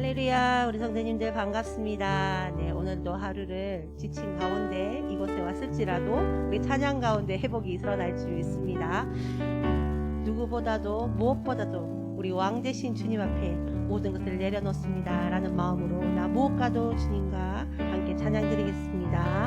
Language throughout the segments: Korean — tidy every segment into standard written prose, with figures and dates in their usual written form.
할렐루야, 우리 성도님들 반갑습니다. 네, 오늘도 하루를 지친 가운데 이곳에 왔을지라도 우리 찬양 가운데 회복이 일어날 줄 믿습니다. 누구보다도 무엇보다도 우리 왕 되신 주님 앞에 모든 것을 내려놓습니다 라는 마음으로 나 무엇과도 주님과 함께 찬양 드리겠습니다.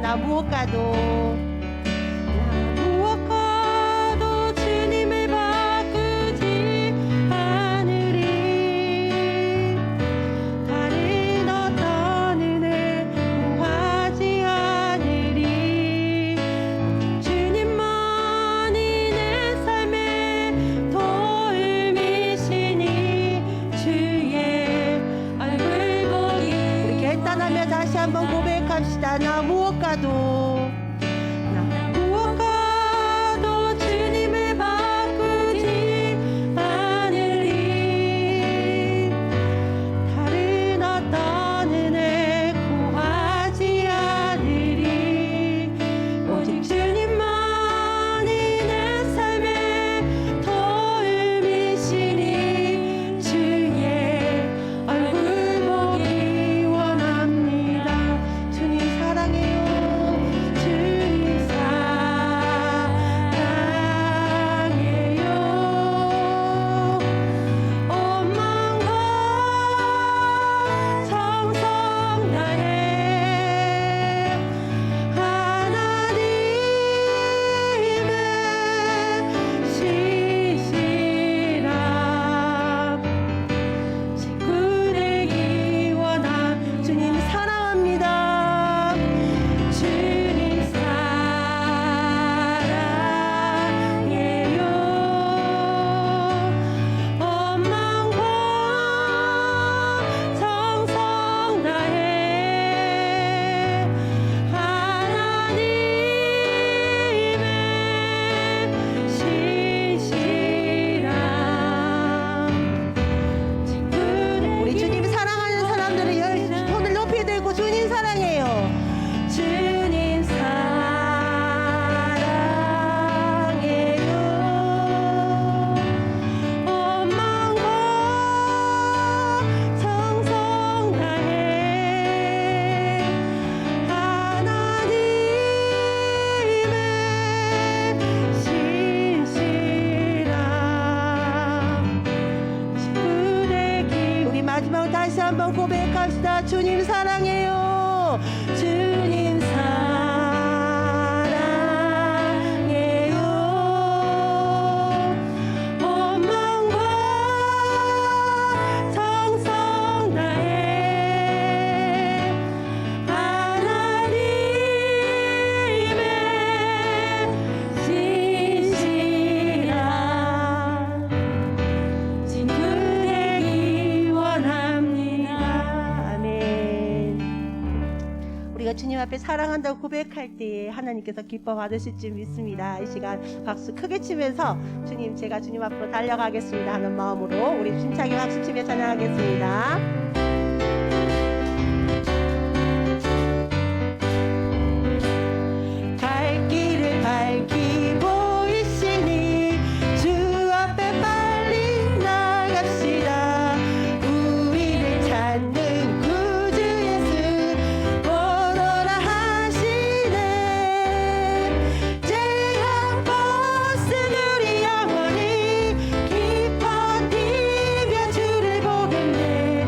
나 무엇과도 주님을 바꾸지 않으리. 다른 어떤 은혜 구하지 않으리. 주님만이 내 삶의 도움이시니 주의 얼굴 보기. 우리 결단하며 다시 한번 고백합시다. 나 무엇과도 주님을 바꾸지 않으리. 다른 어떤 은혜 구하지 않으리. 오직 주님만이 내 삶의 도움이시니 주의 얼굴 보기 원합니다. 주님 사랑해요. 주님 우리가 주님 앞에 사랑한다고 고백할 때에 하나님께서 기뻐 받으실 줄 믿습니다. 이 시간 박수 크게 치면서 주님, 제가 주님 앞으로 달려가겠습니다 하는 마음으로 우리 힘차게 박수 치며 찬양하겠습니다. 갈 길을 밝히고 있으니 주 앞에 빨리 나갑시다. 우리를 찾는 구주 예수 오너라 하시네. 제한 벗은 우리 영혼이 기뻐 뛰며 주를 보겠네.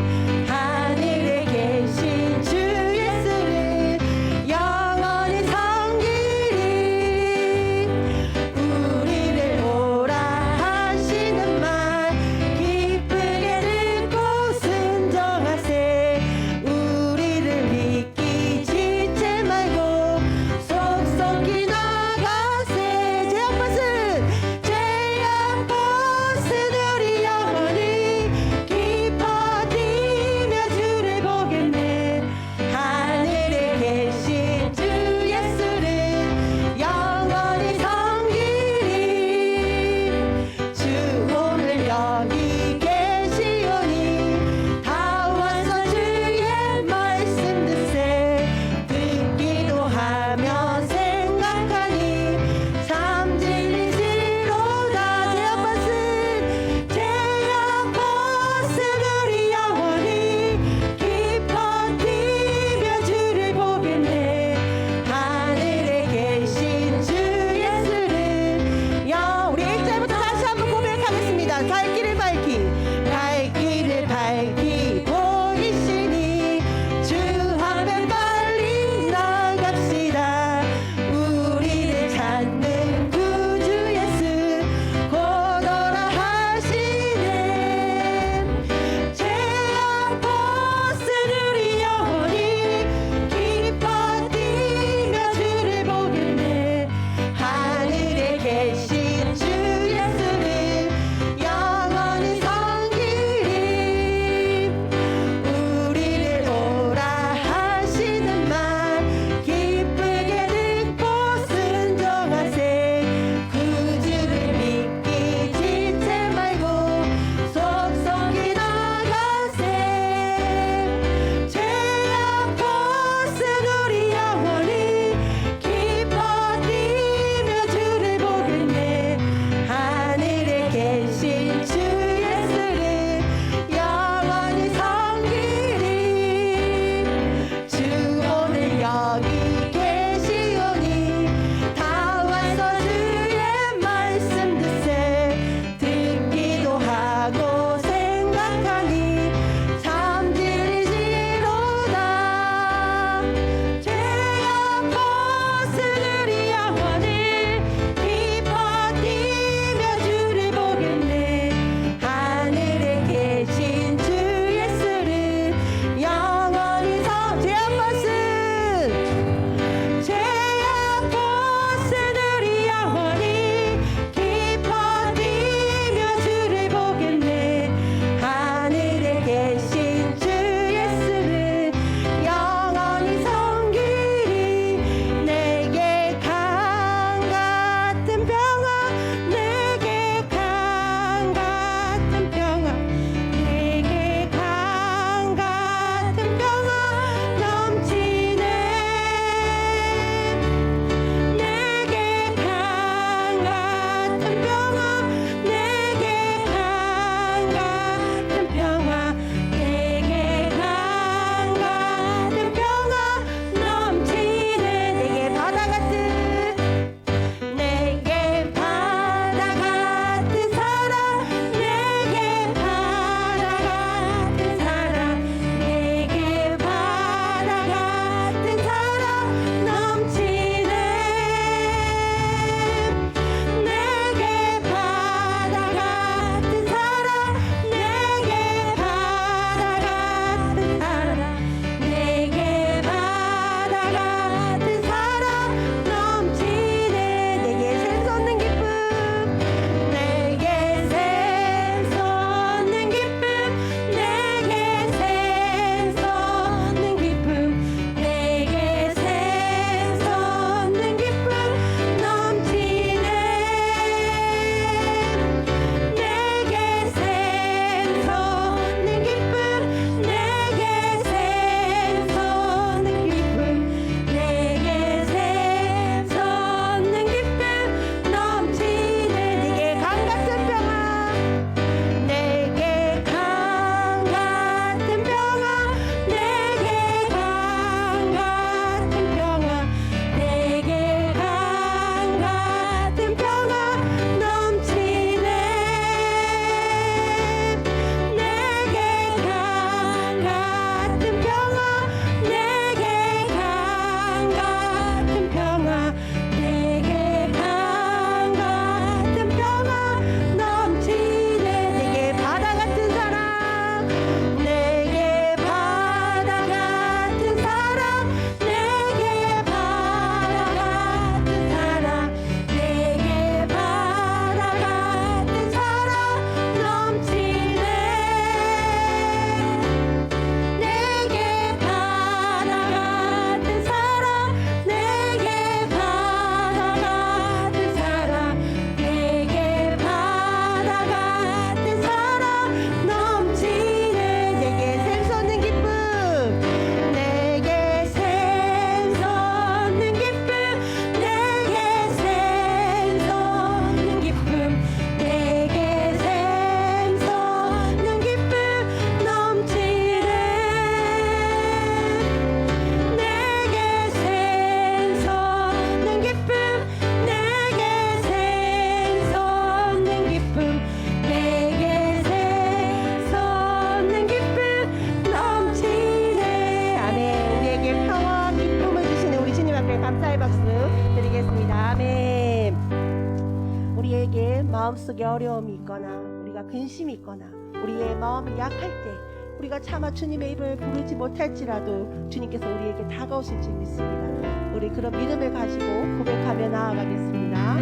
마음속에 어려움이 있거나 우리가 근심이 있거나 우리의 마음이 약할 때 우리가 차마 주님의 입을 부르지 못할지라도 주님께서 우리에게 다가오실 줄 믿습니다. 우리 그런 믿음을 가지고 고백하며 나아가겠습니다.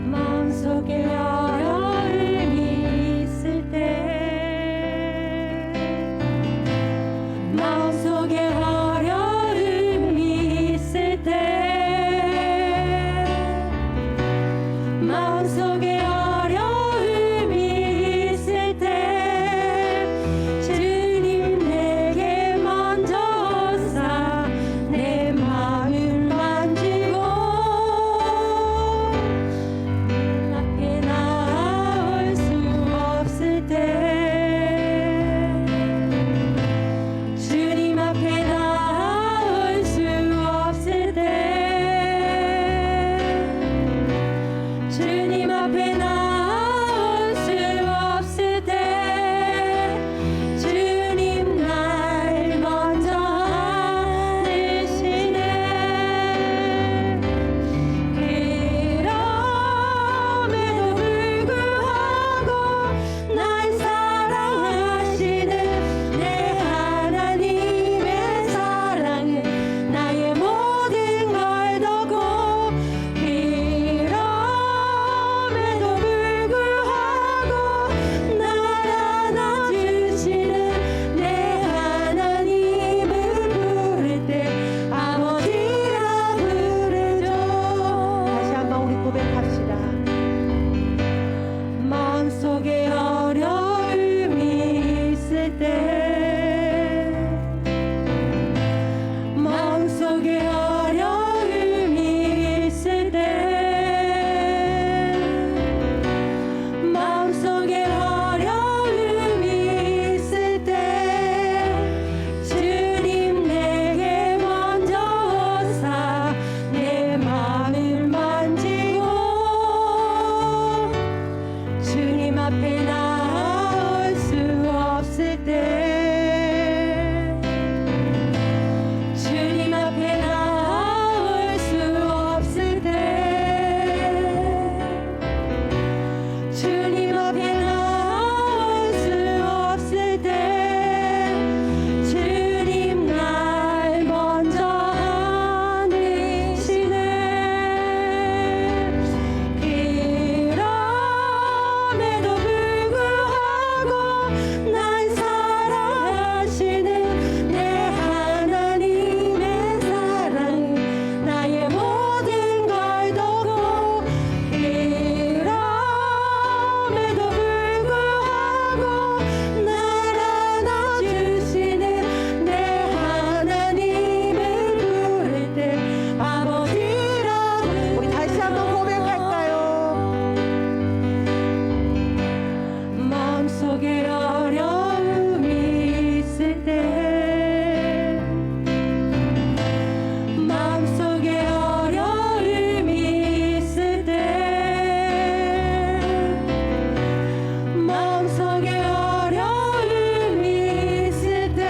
마음속에 어려움이 있을 때 마음속에 어려움이 있을 때 마음속에 어려움이 있을 때 주님 내게 먼저 오사 내 마음을 만지고 앞에 나올 수 없을 때 주님 앞에 나올 수 없을 때 주님 앞에 나올 수 없을 때 주님 날 먼저 안으시네. 그럼에도 불구하고 날 사랑하시는 내 하나님의 사랑은 나의 모든 걸 덮고 그럼에도 불구하고 날 안아주시는 내 하나님을 부를 때 아버지라 부르죠. 다시 한번 우리 고백합시다. 마음속에 어려움이 있을 때 마음속에 어려움이 있을 때 마음속에 어려움이 있을 때 주님 내게 먼저 오사 내 마음을 만지고 주님 앞에 나올 수 없을 때 주님 앞에 나올 수 없을 때 주님 앞에 나올 수 없을 때 주님 날 먼저 안으시네. 그럼에도 불구하고 날 사랑하시는 내 하나님의 사랑은 나의 모든 걸 덮고 그럼에도 불구하고 날 안아주시는 내 하나님을 부를 때 아버지라 우리 다시 한번 고백할까요? 마음속에 어려움이 있을 때 마음속에 어려움이 있을 때 마음속에 어려움이 있을 때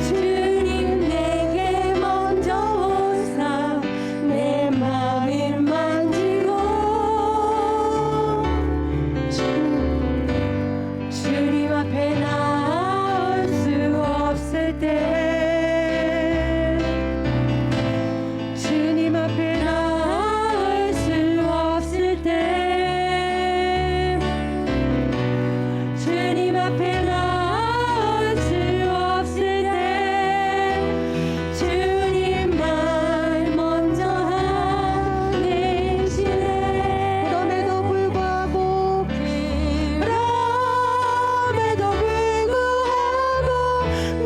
주님 내게 먼저 오사 내 마음을 만지고 주님 앞에 나올 수 없을 때 주님 앞에 나올 수 없을 때 주님 앞에 나올 수 없을 때 주님 날 먼저 안으시네. 그럼에도 불구하고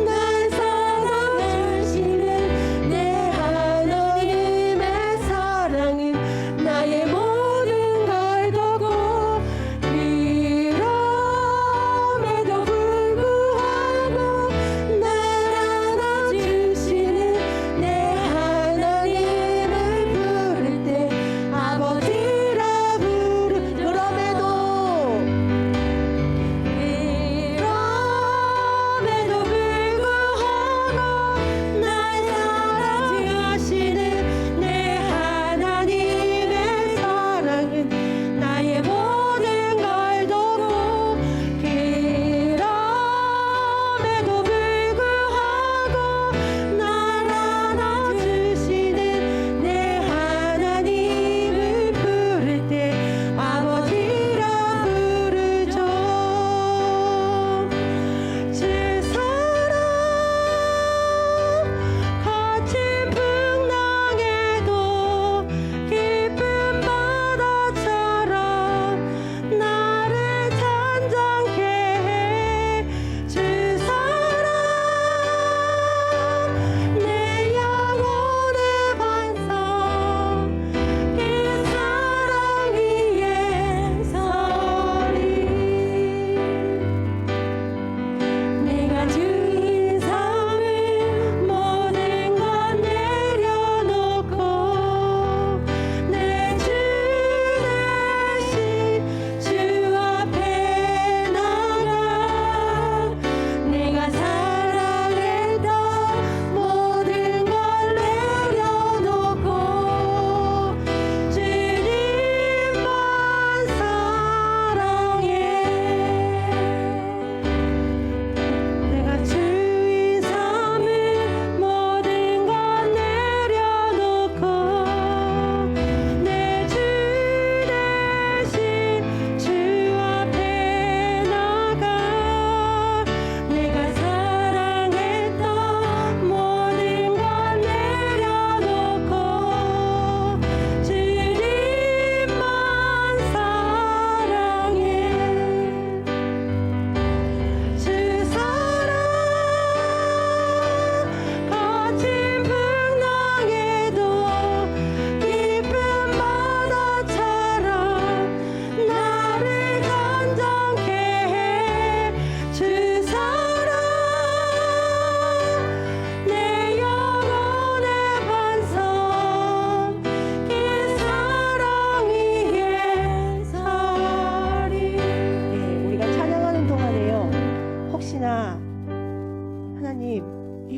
날 사랑하시는 내 하나님의 사랑은 나의 모든 걸 덮고 그럼에도 불구하고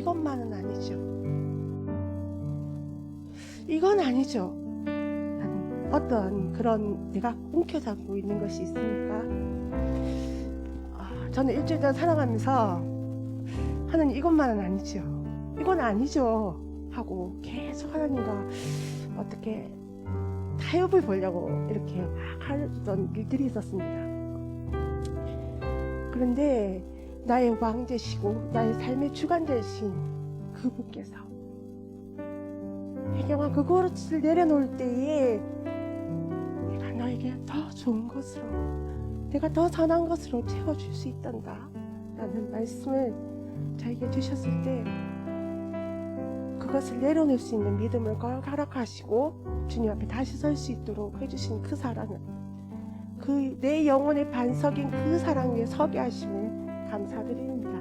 이것만은 아니죠. 이건 아니죠. 어떤 그런 내가 움켜잡고 있는 것이 있습니까? 저는 일주일 전 살아가면서 하나님 이것만은 아니죠. 이건 아니죠. 하고 계속 하나님과 어떻게 타협을 보려고 이렇게 막 하던 일들이 있었습니다. 그런데 나의 왕되시고 나의 삶의 주관자이신 그분께서 혜경아 그것을 내려놓을 때에 내가 너에게 더 좋은 것으로 내가 더 선한 것으로 채워줄 수 있단다 라는 말씀을 저에게 주셨을 때 그것을 내려놓을 수 있는 믿음을 허락하시고 주님 앞에 다시 설 수 있도록 해주신 그 사랑은 그 내 영혼의 반석인 그 사랑 위에 서게 하심을 감사드립니다.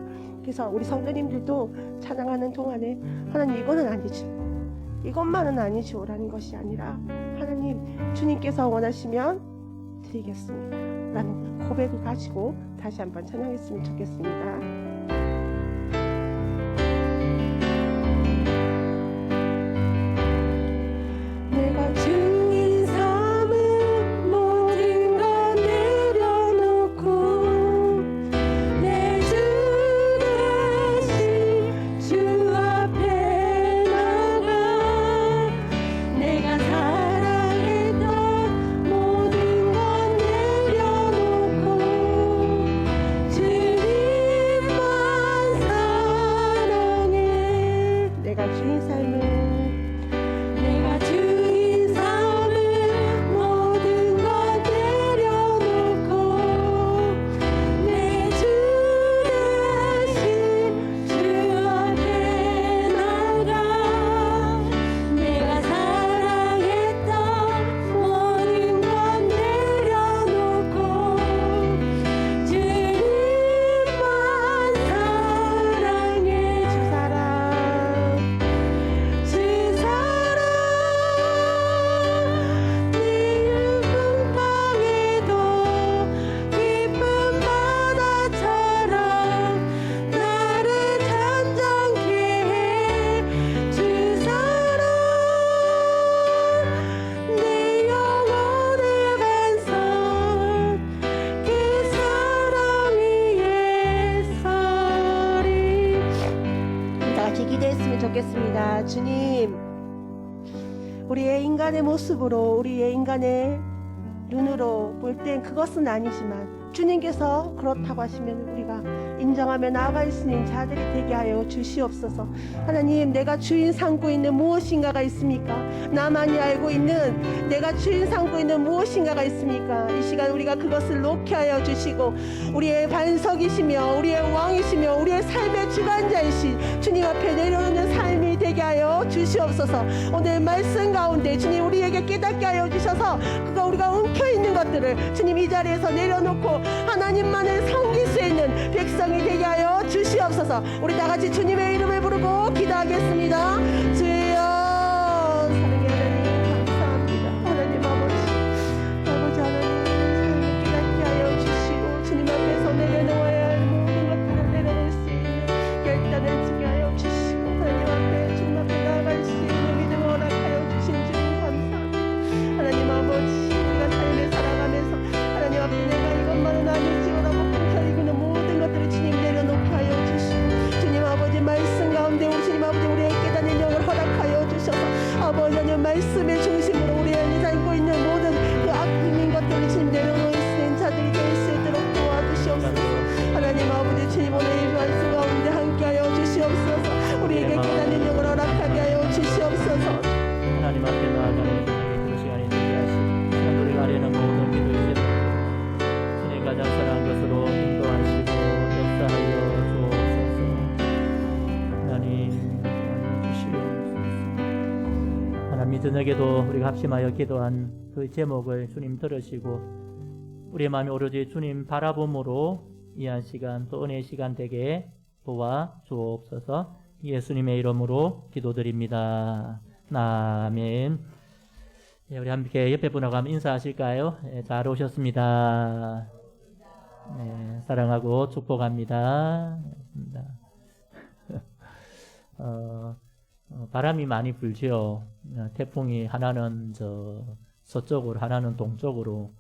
그래서 우리 성도님들도 찬양하는 동안에 하나님 이거는 아니죠, 이것만은 아니죠 라는 것이 아니라 하나님 주님께서 원하시면 드리겠습니다 라는 고백을 가지고 다시 한번 찬양했으면 좋겠습니다. 내가 주인 삼은 모든 것 내려놓고 내 주 대신 주 앞에 나가 내가 사랑했던 모든 것 내려놓고 주님만 사랑해. 내가 주인 삶을 내가 주인 삶을 모든 것 내려놓고 내 주 대신 주 앞에 나가 내가 사랑했던 모든 것 내려놓고 주님만 사랑해. 주 사랑 주 사랑 네 율법 땅에도 깊은 바다처럼 나를 잠잠케 해. 주 사랑 내 영혼의 반석 그 사랑 위에 서리. 다 같이 기도했으면 좋겠습니다. 주님, 우리의 인간의 모습으로 우리의 인간의 눈으로 볼 땐 그것은 아니지만 주님께서 그렇다고 하시면 우리가 인정하며 나아갈 수 있는 자들이 되게 하여 주시옵소서. 하나님, 내가 주인 삼고 있는 무엇인가가 있습니까? 나만이 알고 있는 내가 주인 삼고 있는 무엇인가가 있습니까? 이 시간 우리가 그것을 놓게 하여 주시고 우리의 반석이시며 우리의 왕이시며 우리의 삶의 주관자이신 주님 앞에 내려오는 삶이 되게 하여 주시옵소서. 오늘 말씀 가운데 주님 우리에게 깨닫게 하여 주셔서 그거 우리가 움켜있는 것들을 주님 이 자리에서 내려놓고 하나님만을 섬길 수 있는 백성이 되게 하여 주시옵소서. 우리 다 같이 주님의 이름을 부르고 기도하겠습니다. 주여, 사랑의 하나님 감사합니다. 하나님 아버지 하나님 삶을 깨닫게 하여 주시고 주님 앞에서 내려놓아야 할 모든 것들을 내려놓을 수 있는 결단을 지게 하여 주시고 하나님 앞에 주님 앞에 나아갈 수 있는 믿음을 허락하여 주신 주님 감사합니다. 하나님 아버지 우리가 삶을 살아가면서 하나님 앞에 내가 이것만은 아니지요라고 뭉쳐있는 모든 것들을 주님 내려놓게 하여 주시고 주님 아버지 말씀 가운데 우리 주님 아버지 우리의 깨닫는 영을 허락하여 주셔서 아버지 하나님 말씀의 중심으로 우리 안에 살고 있는 모든 그 악인 것들을 주님 내려놓을 수 있는 자들이 될 수 있도록 도와주시옵소서. 하나님 아버지 주님 오늘 이 말씀 가운데 함께하여 주시옵소서. 우리에게 깨닫는 영을 허락하게 하여 주시옵소서. 하나님 앞에 나아가는 기도 시간이 되게 하시고 시간 우리가 아뢰는 모든 기도의 제목 주님 가장 선한 것으로 인도하시고 역사하여 주옵소서. 하나님 주시옵소서. 하나님 저녁에도 우리가 합심하여 기도한 그 제목을 주님 들으시고 우리의 마음이 오로지 주님 바라봄으로 이 한 시간 또 은혜의 시간 되게 도와 주옵소서. 예수님의 이름으로 기도드립니다. 아멘. 예, 우리 함께 옆에 분하고 한번 인사하실까요? 예, 잘 오셨습니다. 네, 사랑하고 축복합니다. 바람이 많이 불지요. 태풍이 하나는 서쪽으로 하나는 동쪽으로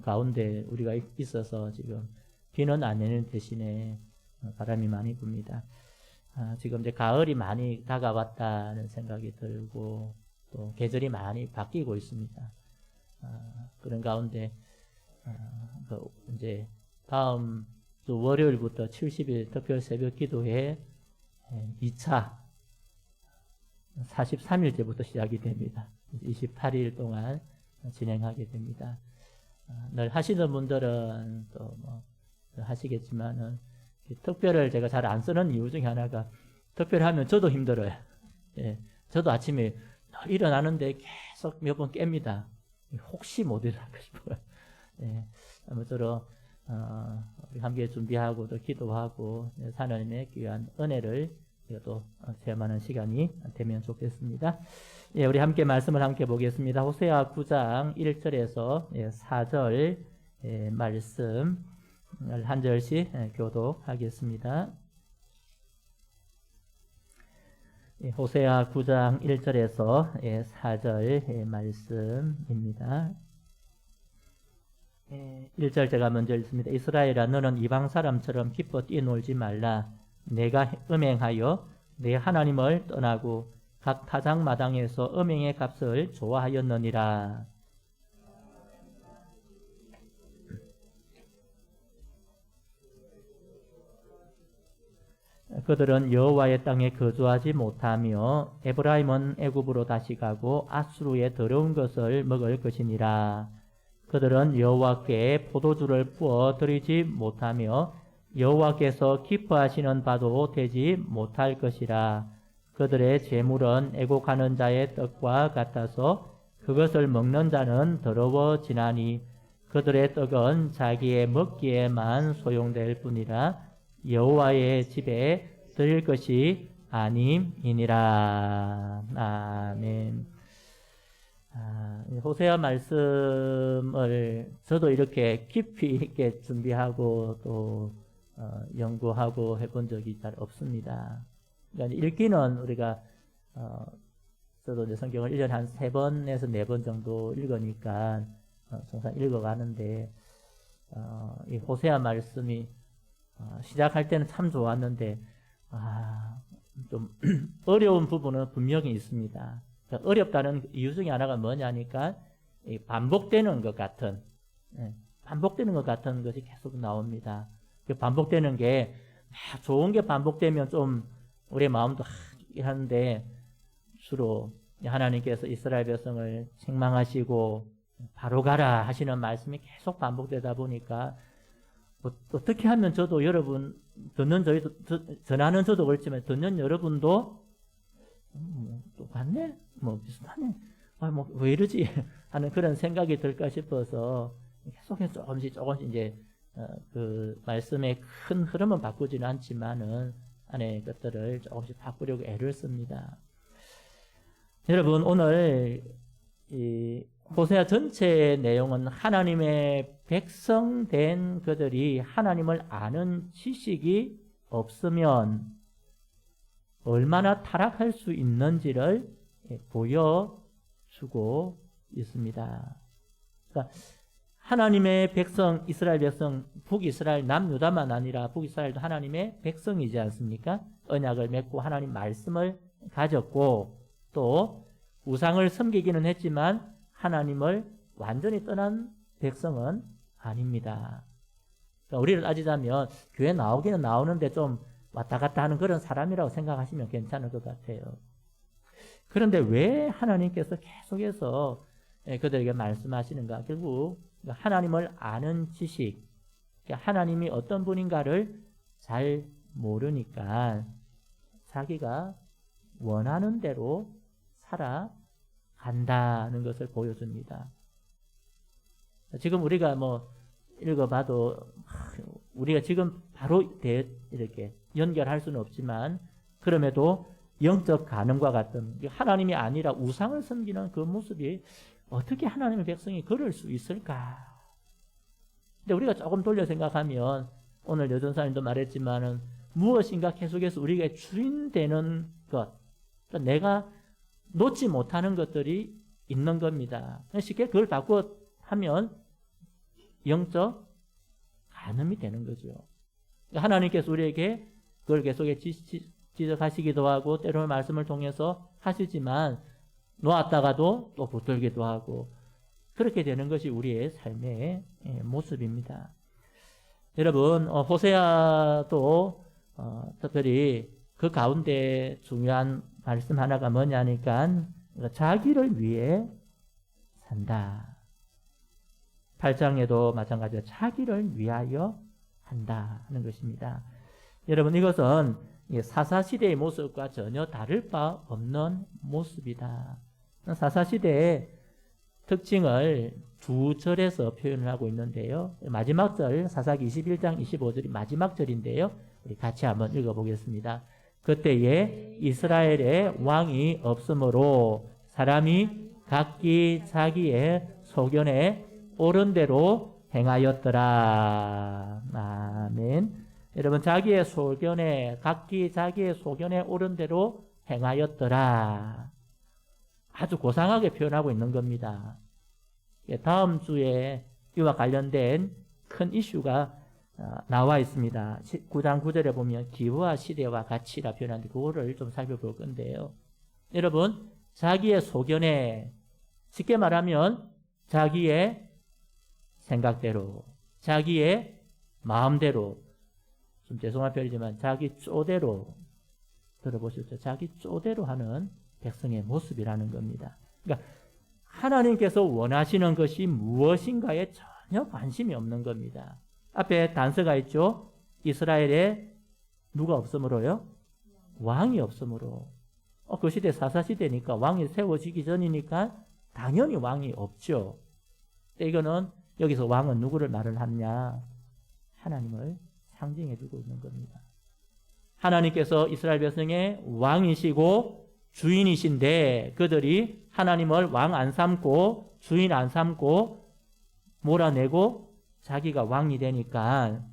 가운데 우리가 있어서 지금 비는 안 내는 대신에 바람이 많이 붑니다. 지금 이제 가을이 많이 다가왔다는 생각이 들고 또 계절이 많이 바뀌고 있습니다. 그런 가운데 이제 다음 주 월요일부터 70일 특별 새벽 기도회 2차 43일째부터 시작이 됩니다. 28일 동안 진행하게 됩니다. 늘 하시는 분들은 또 뭐 하시겠지만은 특별을 제가 잘 안 쓰는 이유 중에 하나가 특별하면 저도 힘들어요. 예, 저도 아침에 일어나는데 계속 몇 번 깹니다. 혹시 못 일어날까 싶어요. 예, 아무쪼록 우리 함께 준비하고 또 기도하고 하나님의 귀한 은혜를 또 체험하는 시간이 되면 좋겠습니다. 예, 우리 함께 말씀을 함께 보겠습니다. 호세아 9장 1절에서 4절 말씀을 한 절씩 교독하겠습니다. 호세아 9장 1절에서 4절 말씀입니다. 1절 제가 먼저 읽습니다. 이스라엘아 너는 이방 사람처럼 기뻐 뛰놀지 말라. 내가 음행하여 내 하나님을 떠나고 각 타작마당에서 음행의 값을 좋아하였느니라. 그들은 여호와의 땅에 거주하지 못하며 에브라임은 애굽으로 다시 가고 아수르의 더러운 것을 먹을 것이니라. 그들은 여호와께 포도주를 부어 드리지 못하며 여호와께서 기뻐하시는 바도 되지 못할 것이라. 그들의 재물은 애곡하는 자의 떡과 같아서 그것을 먹는 자는 더러워지나니 그들의 떡은 자기의 먹기에만 소용될 뿐이라. 여호와의 집에 드릴 것이 아님이니라. 아멘. 호세아 말씀을 저도 이렇게 깊이 있게 준비하고 또 연구하고 해본 적이 잘 없습니다. 그러니까 읽기는 우리가 저도 이제 성경을 1년에 한 3번에서 4번 정도 읽으니까 항상 읽어가는데 이 호세아 말씀이 시작할 때는 참 좋았는데 좀 어려운 부분은 분명히 있습니다. 그러니까 어렵다는 이유 중에 하나가 뭐냐니까 반복되는 것 같은 것이 계속 나옵니다. 반복되는 게 좋은 게 반복되면 좀 우리 마음도 하는데 주로 하나님께서 이스라엘 백성을 책망하시고 바로 가라 하시는 말씀이 계속 반복되다 보니까 어떻게 하면 저도 여러분 전하는 저도 그렇지만 듣는 여러분도 똑같네? 비슷하네? 왜 이러지? 하는 그런 생각이 들까 싶어서 계속해서 조금씩 이제 그 말씀의 큰 흐름은 바꾸지는 않지만은 안에 것들을 조금씩 바꾸려고 애를 씁니다. 여러분 오늘 이 호세아 전체의 내용은 하나님의 백성 된 그들이 하나님을 아는 지식이 없으면 얼마나 타락할 수 있는지를 보여주고 있습니다. 그러니까 하나님의 백성, 이스라엘 백성, 북이스라엘, 남유다만 아니라 북이스라엘도 하나님의 백성이지 않습니까? 언약을 맺고 하나님 말씀을 가졌고 또 우상을 섬기기는 했지만 하나님을 완전히 떠난 백성은 아닙니다. 그러니까 우리를 따지자면 교회 나오기는 나오는데 좀 왔다 갔다 하는 그런 사람이라고 생각하시면 괜찮을 것 같아요. 그런데 왜 하나님께서 계속해서 그들에게 말씀하시는가? 결국 하나님을 아는 지식, 하나님이 어떤 분인가를 잘 모르니까 자기가 원하는 대로 살아간다는 것을 보여줍니다. 지금 우리가 읽어봐도 우리가 지금 바로 이렇게 연결할 수는 없지만 그럼에도 영적 가늠과 같은 하나님이 아니라 우상을 섬기는 그 모습이 어떻게 하나님의 백성이 그럴 수 있을까? 근데 우리가 조금 돌려 생각하면 오늘 여전사님도 말했지만은 무엇인가 계속해서 우리가 주인 되는 것, 그러니까 내가 놓지 못하는 것들이 있는 겁니다. 쉽게 그걸 바꿔 하면 영적 간음이 되는 거죠. 하나님께서 우리에게 그걸 계속 지적하시기도 하고 때로는 말씀을 통해서 하시지만 놓았다가도 또 붙들기도 하고 그렇게 되는 것이 우리의 삶의 모습입니다. 여러분 호세아도 특별히 그 가운데 중요한 말씀 하나가 뭐냐니까 자기를 위해 산다. 8장에도 마찬가지로 자기를 위하여 한다 하는 것입니다. 여러분 이것은 사사시대의 모습과 전혀 다를 바 없는 모습이다. 사사시대의 특징을 두 절에서 표현을 하고 있는데요. 마지막 절 사사기 21장 25절이 마지막 절인데요. 우리 같이 한번 읽어보겠습니다. 그때에 이스라엘에 왕이 없으므로 사람이 각기 자기의 소견에 옳은 대로 행하였더라. 아멘. 여러분 각기 자기의 소견에 옳은 대로 행하였더라. 아주 고상하게 표현하고 있는 겁니다. 다음 주에 이와 관련된 큰 이슈가 나와 있습니다. 9장 9절에 보면 기후와 시대와 가치라 표현하는데 그거를 좀 살펴볼 건데요. 여러분 자기의 소견에 쉽게 말하면 자기의 생각대로 자기의 마음대로 좀 죄송한 표현이지만 자기 쪼대로 들어보셨죠? 자기 쪼대로 하는 백성의 모습이라는 겁니다. 그러니까 하나님께서 원하시는 것이 무엇인가에 전혀 관심이 없는 겁니다. 앞에 단서가 있죠. 이스라엘에 누가 없으므로요? 왕이 없으므로. 그 시대 사사시대니까 왕이 세워지기 전이니까 당연히 왕이 없죠. 이거는 여기서 왕은 누구를 말을 하느냐? 하나님을 상징해 주고 있는 겁니다. 하나님께서 이스라엘 백성의 왕이시고 주인이신데 그들이 하나님을 왕 안 삼고 주인 안 삼고 몰아내고 자기가 왕이 되니까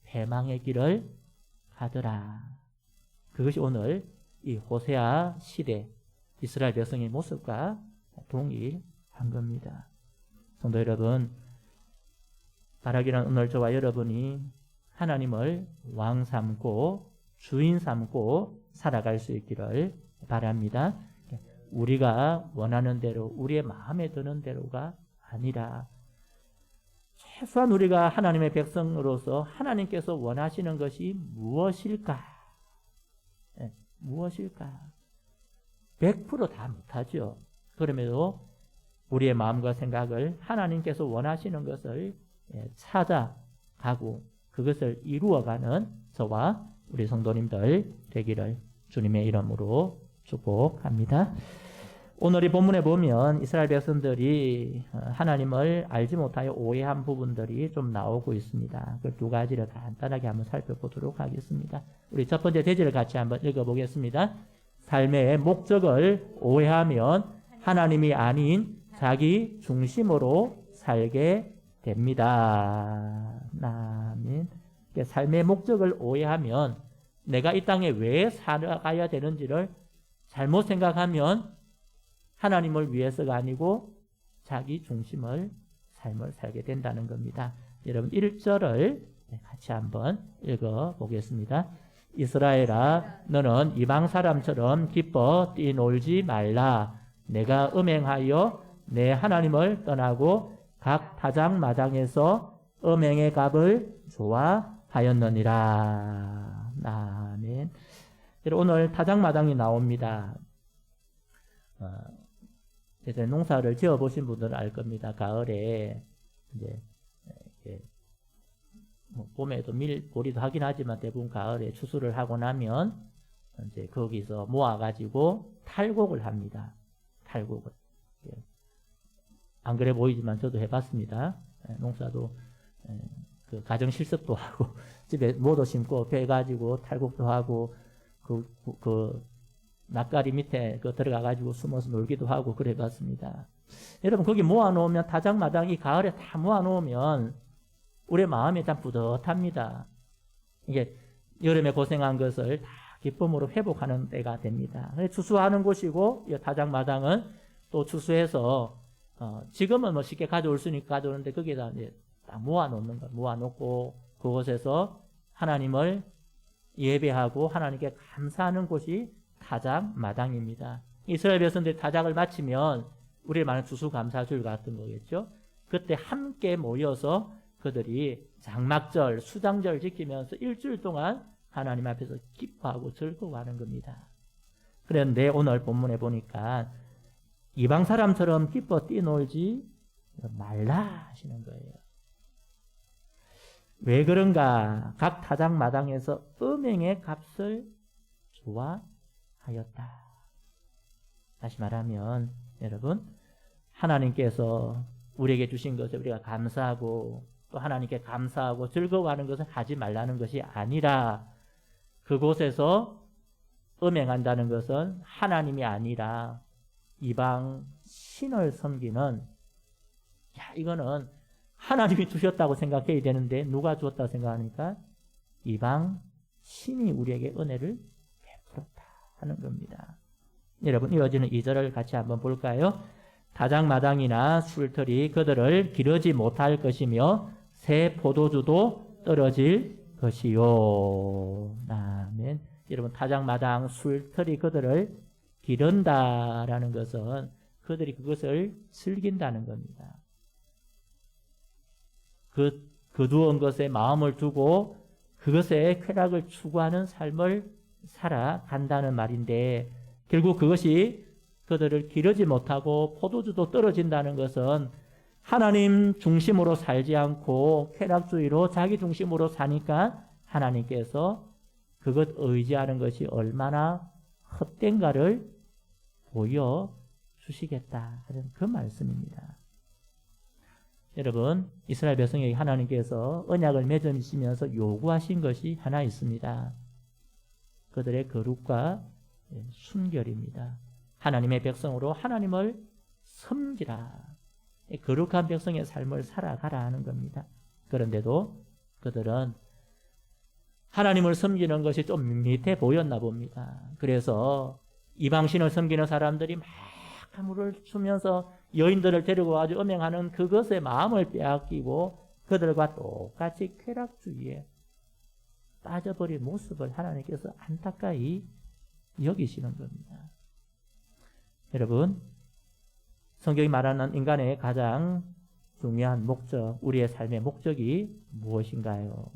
패망의 길을 가더라. 그것이 오늘 이 호세아 시대 이스라엘 백성의 모습과 동일한 겁니다. 성도 여러분, 바라기는 오늘 저와 여러분이 하나님을 왕 삼고 주인 삼고 살아갈 수 있기를 바랍니다. 우리가 원하는 대로 우리의 마음에 드는 대로가 아니라 최소한 우리가 하나님의 백성으로서 하나님께서 원하시는 것이 무엇일까? 무엇일까? 100% 다 못하죠. 그럼에도 우리의 마음과 생각을 하나님께서 원하시는 것을 찾아가고 그것을 이루어가는 저와 우리 성도님들 되기를 주님의 이름으로 축복합니다. 오늘 이 본문에 보면 이스라엘 백성들이 하나님을 알지 못하여 오해한 부분들이 좀 나오고 있습니다. 그 두 가지를 간단하게 한번 살펴보도록 하겠습니다. 우리 첫 번째 대지를 같이 한번 읽어보겠습니다. 삶의 목적을 오해하면 하나님이 아닌 자기 중심으로 살게 됩니다. 아멘. 삶의 목적을 오해하면 내가 이 땅에 왜 살아가야 되는지를 잘못 생각하면 하나님을 위해서가 아니고 자기 중심을 삶을 살게 된다는 겁니다. 여러분 1절을 같이 한번 읽어보겠습니다. 이스라엘아 너는 이방 사람처럼 기뻐 뛰놀지 말라. 내가 음행하여 내 하나님을 떠나고 각 타작마당에서 음행의 값을 좋아하였느니라. 아멘. 오늘 타작마당이 나옵니다. 이제 농사를 지어 보신 분들은 알 겁니다. 가을에 이제 봄에도 밀보리도 하긴 하지만 대부분 가을에 추수를 하고 나면 이제 거기서 모아가지고 탈곡을 합니다. 탈곡을. 안 그래 보이지만 저도 해봤습니다. 농사도 그 가정 실습도 하고 집에 모도 심고 배가지고 탈곡도 하고 그 낯가리 밑에 들어가가지고 숨어서 놀기도 하고 그래봤습니다. 여러분 거기 모아놓으면 타작마당이 가을에 다 모아놓으면 우리 마음이 참 뿌듯합니다. 이게 여름에 고생한 것을 다 기쁨으로 회복하는 때가 됩니다. 추수하는 곳이고 이 타작마당은 또 추수해서 지금은 뭐 쉽게 가져올 수 있으니까 가져오는데 거기에다 이제 딱 모아놓는 거, 모아놓고 그곳에서 하나님을 예배하고 하나님께 감사하는 곳이 타작마당입니다. 이스라엘 백성들이 타작을 마치면 우리 말하는 추수감사주일 같은 거겠죠. 그때 함께 모여서 그들이 장막절, 수장절 지키면서 일주일 동안 하나님 앞에서 기뻐하고 즐거워하는 겁니다. 그런데 오늘 본문에 보니까 이방 사람처럼 기뻐 뛰놀지 말라 하시는 거예요. 왜 그런가? 각 타작마당에서 음행의 값을 좋아하였다. 다시 말하면 여러분, 하나님께서 우리에게 주신 것을 우리가 감사하고 또 하나님께 감사하고 즐거워하는 것을 하지 말라는 것이 아니라 그곳에서 음행한다는 것은 하나님이 아니라 이방 신을 섬기는, 이거는 하나님이 주셨다고 생각해야 되는데 누가 주었다고 생각하니까 이방 신이 우리에게 은혜를 베풀었다 하는 겁니다. 여러분, 이어지는 2절을 같이 한번 볼까요? 타작마당이나 술터리 그들을 기르지 못할 것이며 새 포도주도 떨어질 것이요. 아멘. 여러분, 타작마당, 술터리 그들을 기른다라는 것은 그들이 그것을 즐긴다는 겁니다. 거두은 것에 마음을 두고 그것에 쾌락을 추구하는 삶을 살아간다는 말인데, 결국 그것이 그들을 기르지 못하고 포도주도 떨어진다는 것은 하나님 중심으로 살지 않고 쾌락주의로 자기 중심으로 사니까 하나님께서 그것 의지하는 것이 얼마나 헛된가를 보여주시겠다 하는 그 말씀입니다. 여러분, 이스라엘 백성에게 하나님께서 언약을 맺으시면서 요구하신 것이 하나 있습니다. 그들의 거룩과 순결입니다. 하나님의 백성으로 하나님을 섬기라. 거룩한 백성의 삶을 살아가라 하는 겁니다. 그런데도 그들은 하나님을 섬기는 것이 좀 밋밋해 보였나 봅니다. 그래서 이방신을 섬기는 사람들이 막 가물을 추면서 여인들을 데리고 아주 음행하는 그것에 마음을 빼앗기고 그들과 똑같이 쾌락주의에 빠져버린 모습을 하나님께서 안타까이 여기시는 겁니다. 여러분, 성경이 말하는 인간의 가장 중요한 목적, 우리의 삶의 목적이 무엇인가요?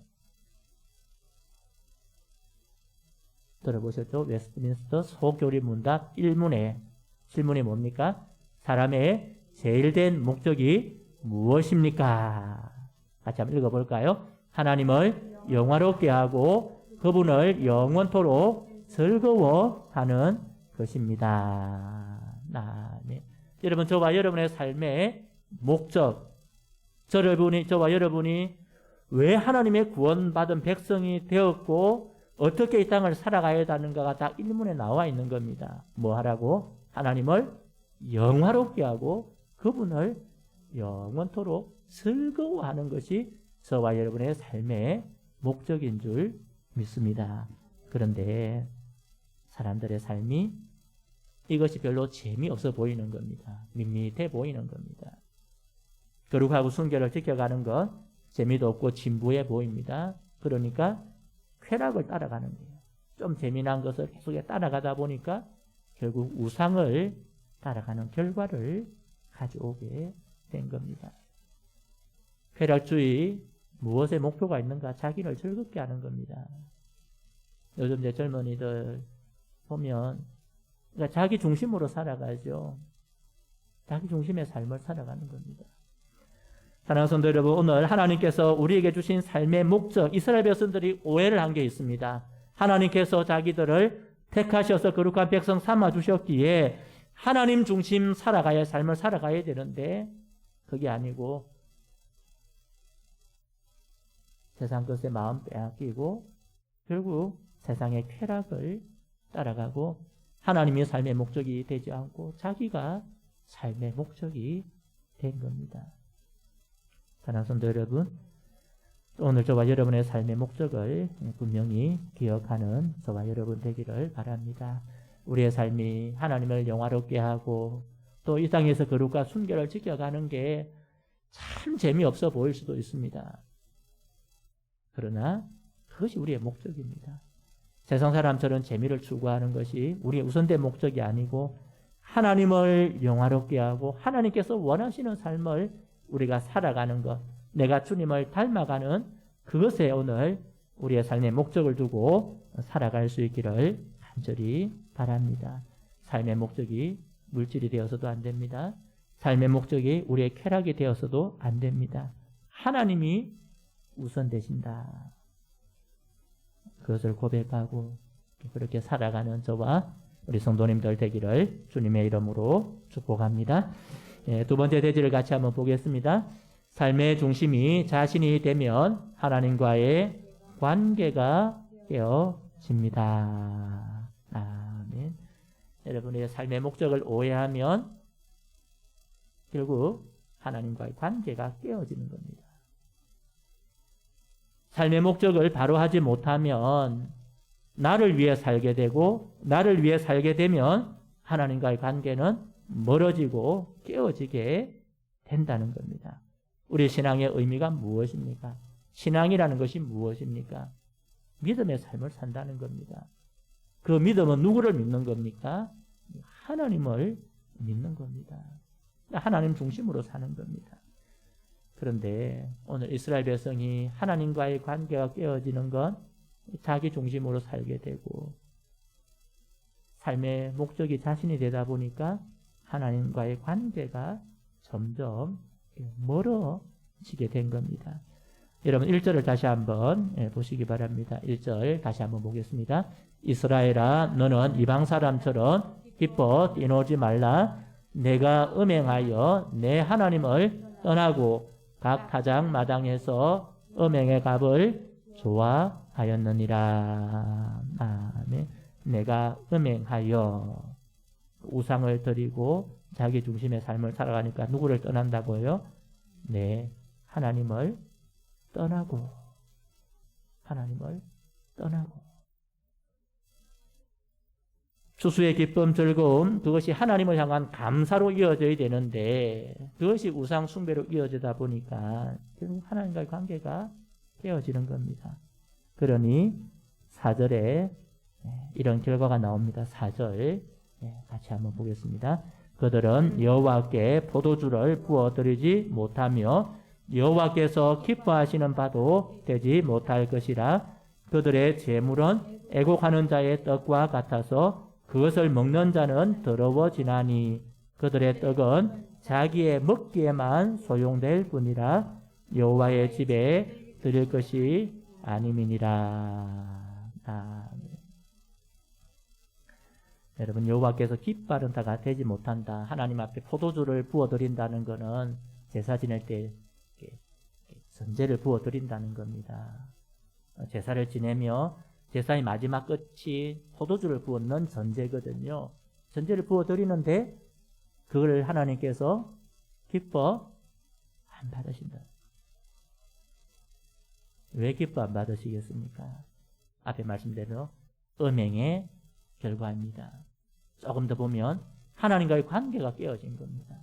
들어보셨죠? 웨스트민스터 소교리 문답 1문의 질문이 뭡니까? 사람의 제일된 목적이 무엇입니까? 같이 한번 읽어볼까요? 하나님을 영화롭게 하고 그분을 영원토록 즐거워하는 것입니다. 아멘. 여러분, 저와 여러분의 삶의 목적, 저와 여러분이 왜 하나님의 구원받은 백성이 되었고 어떻게 이 땅을 살아가야 하는가가 다 일문에 나와 있는 겁니다. 뭐 하라고? 하나님을 영화롭게 하고 그분을 영원토록 즐거워하는 것이 저와 여러분의 삶의 목적인 줄 믿습니다. 그런데 사람들의 삶이 이것이 별로 재미없어 보이는 겁니다. 밋밋해 보이는 겁니다. 거룩하고 순결을 지켜가는 것 재미도 없고 진부해 보입니다. 그러니까 쾌락을 따라가는 거예요. 좀 재미난 것을 계속 따라가다 보니까 결국 우상을 따라가는 결과를 가져오게 된 겁니다. 쾌락주의, 무엇에 목표가 있는가? 자기를 즐겁게 하는 겁니다. 요즘 제 젊은이들 보면 그러니까 자기 중심으로 살아가죠. 자기 중심의 삶을 살아가는 겁니다. 사랑하는 성도 여러분, 오늘 하나님께서 우리에게 주신 삶의 목적, 이스라엘 백성들이 오해를 한 게 있습니다. 하나님께서 자기들을 택하셔서 거룩한 백성 삼아 주셨기에 하나님 중심 살아가야 할 삶을 살아가야 되는데 그게 아니고 세상 것에 마음 빼앗기고 결국 세상의 쾌락을 따라가고 하나님의 삶의 목적이 되지 않고 자기가 삶의 목적이 된 겁니다. 사랑하는 성도 여러분, 오늘 저와 여러분의 삶의 목적을 분명히 기억하는 저와 여러분 되기를 바랍니다. 우리의 삶이 하나님을 영화롭게 하고 또 이 땅에서 거룩과 순결을 지켜가는 게 참 재미없어 보일 수도 있습니다. 그러나 그것이 우리의 목적입니다. 세상 사람처럼 재미를 추구하는 것이 우리의 우선된 목적이 아니고 하나님을 영화롭게 하고 하나님께서 원하시는 삶을 우리가 살아가는 것, 내가 주님을 닮아가는 그것에 오늘 우리의 삶의 목적을 두고 살아갈 수 있기를 간절히 바랍니다. 삶의 목적이 물질이 되어서도 안 됩니다. 삶의 목적이 우리의 쾌락이 되어서도 안 됩니다. 하나님이 우선 되신다. 그것을 고백하고 그렇게 살아가는 저와 우리 성도님들 되기를 주님의 이름으로 축복합니다. 두 번째 대지를 같이 한번 보겠습니다. 삶의 중심이 자신이 되면 하나님과의 관계가 깨어집니다. 아멘. 여러분의 삶의 목적을 오해하면 결국 하나님과의 관계가 깨어지는 겁니다. 삶의 목적을 바로 하지 못하면 나를 위해 살게 되고 나를 위해 살게 되면 하나님과의 관계는 멀어지고 깨어지게 된다는 겁니다. 우리 신앙의 의미가 무엇입니까? 신앙이라는 것이 무엇입니까? 믿음의 삶을 산다는 겁니다. 그 믿음은 누구를 믿는 겁니까? 하나님을 믿는 겁니다. 하나님 중심으로 사는 겁니다. 그런데 오늘 이스라엘 백성이 하나님과의 관계가 깨어지는 건 자기 중심으로 살게 되고 삶의 목적이 자신이 되다 보니까 하나님과의 관계가 점점 멀어지게 된 겁니다. 여러분 1절을 다시 한번 보시기 바랍니다. 1절 다시 한번 보겠습니다. 이스라엘아 너는 이방 사람처럼 기뻐 뛰노지 말라. 내가 음행하여 내 하나님을 떠나고 각 타작 마당에서 음행의 값을 좋아하였느니라. 아멘. 내가 음행하여 우상을 드리고 자기 중심의 삶을 살아가니까 누구를 떠난다고요? 네, 하나님을 떠나고 하나님을 떠나고 추수의 기쁨, 즐거움 그것이 하나님을 향한 감사로 이어져야 되는데 그것이 우상 숭배로 이어지다 보니까 결국 하나님과의 관계가 깨어지는 겁니다. 그러니 4절에 이런 결과가 나옵니다. 4절 같이 한번 보겠습니다. 그들은 여호와께 포도주를 부어드리지 못하며 여호와께서 기뻐하시는 바도 되지 못할 것이라. 그들의 재물은 애곡하는 자의 떡과 같아서 그것을 먹는 자는 더러워지나니 그들의 떡은 자기의 먹기에만 소용될 뿐이라. 여호와의 집에 드릴 것이 아님이니라. 아멘. 여러분 여호와께서 기뻐하는 자가 되지 못한다. 하나님 앞에 포도주를 부어드린다는 것은 제사 지낼 때 전제를 부어드린다는 겁니다. 제사를 지내며 제사의 마지막 끝이 포도주를 부었는 전제거든요. 전제를 부어드리는데 그걸 하나님께서 기뻐 안 받으신다. 왜 기뻐 안 받으시겠습니까? 앞에 말씀대로 음행의 결과입니다. 조금 더 보면 하나님과의 관계가 깨어진 겁니다.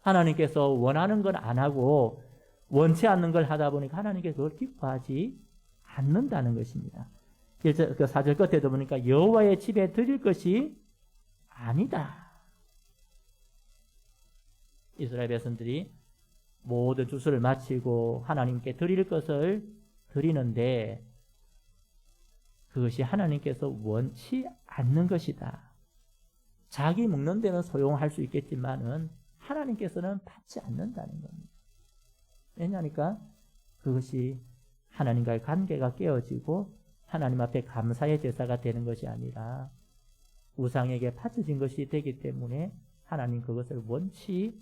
하나님께서 원하는 건 안 하고 원치 않는 걸 하다 보니까 하나님께서 그걸 기뻐하지 않는다는 것입니다. 4절 끝에도 보니까 여호와의 집에 드릴 것이 아니다. 이스라엘 백성들이 모든 주수를 마치고 하나님께 드릴 것을 드리는데 그것이 하나님께서 원치 않는 것이다. 자기 먹는 데는 소용할 수 있겠지만은 하나님께서는 받지 않는다는 겁니다. 왜냐하니까 그것이 하나님과의 관계가 깨어지고 하나님 앞에 감사의 제사가 되는 것이 아니라 우상에게 바쳐진 것이 되기 때문에 하나님 그것을 원치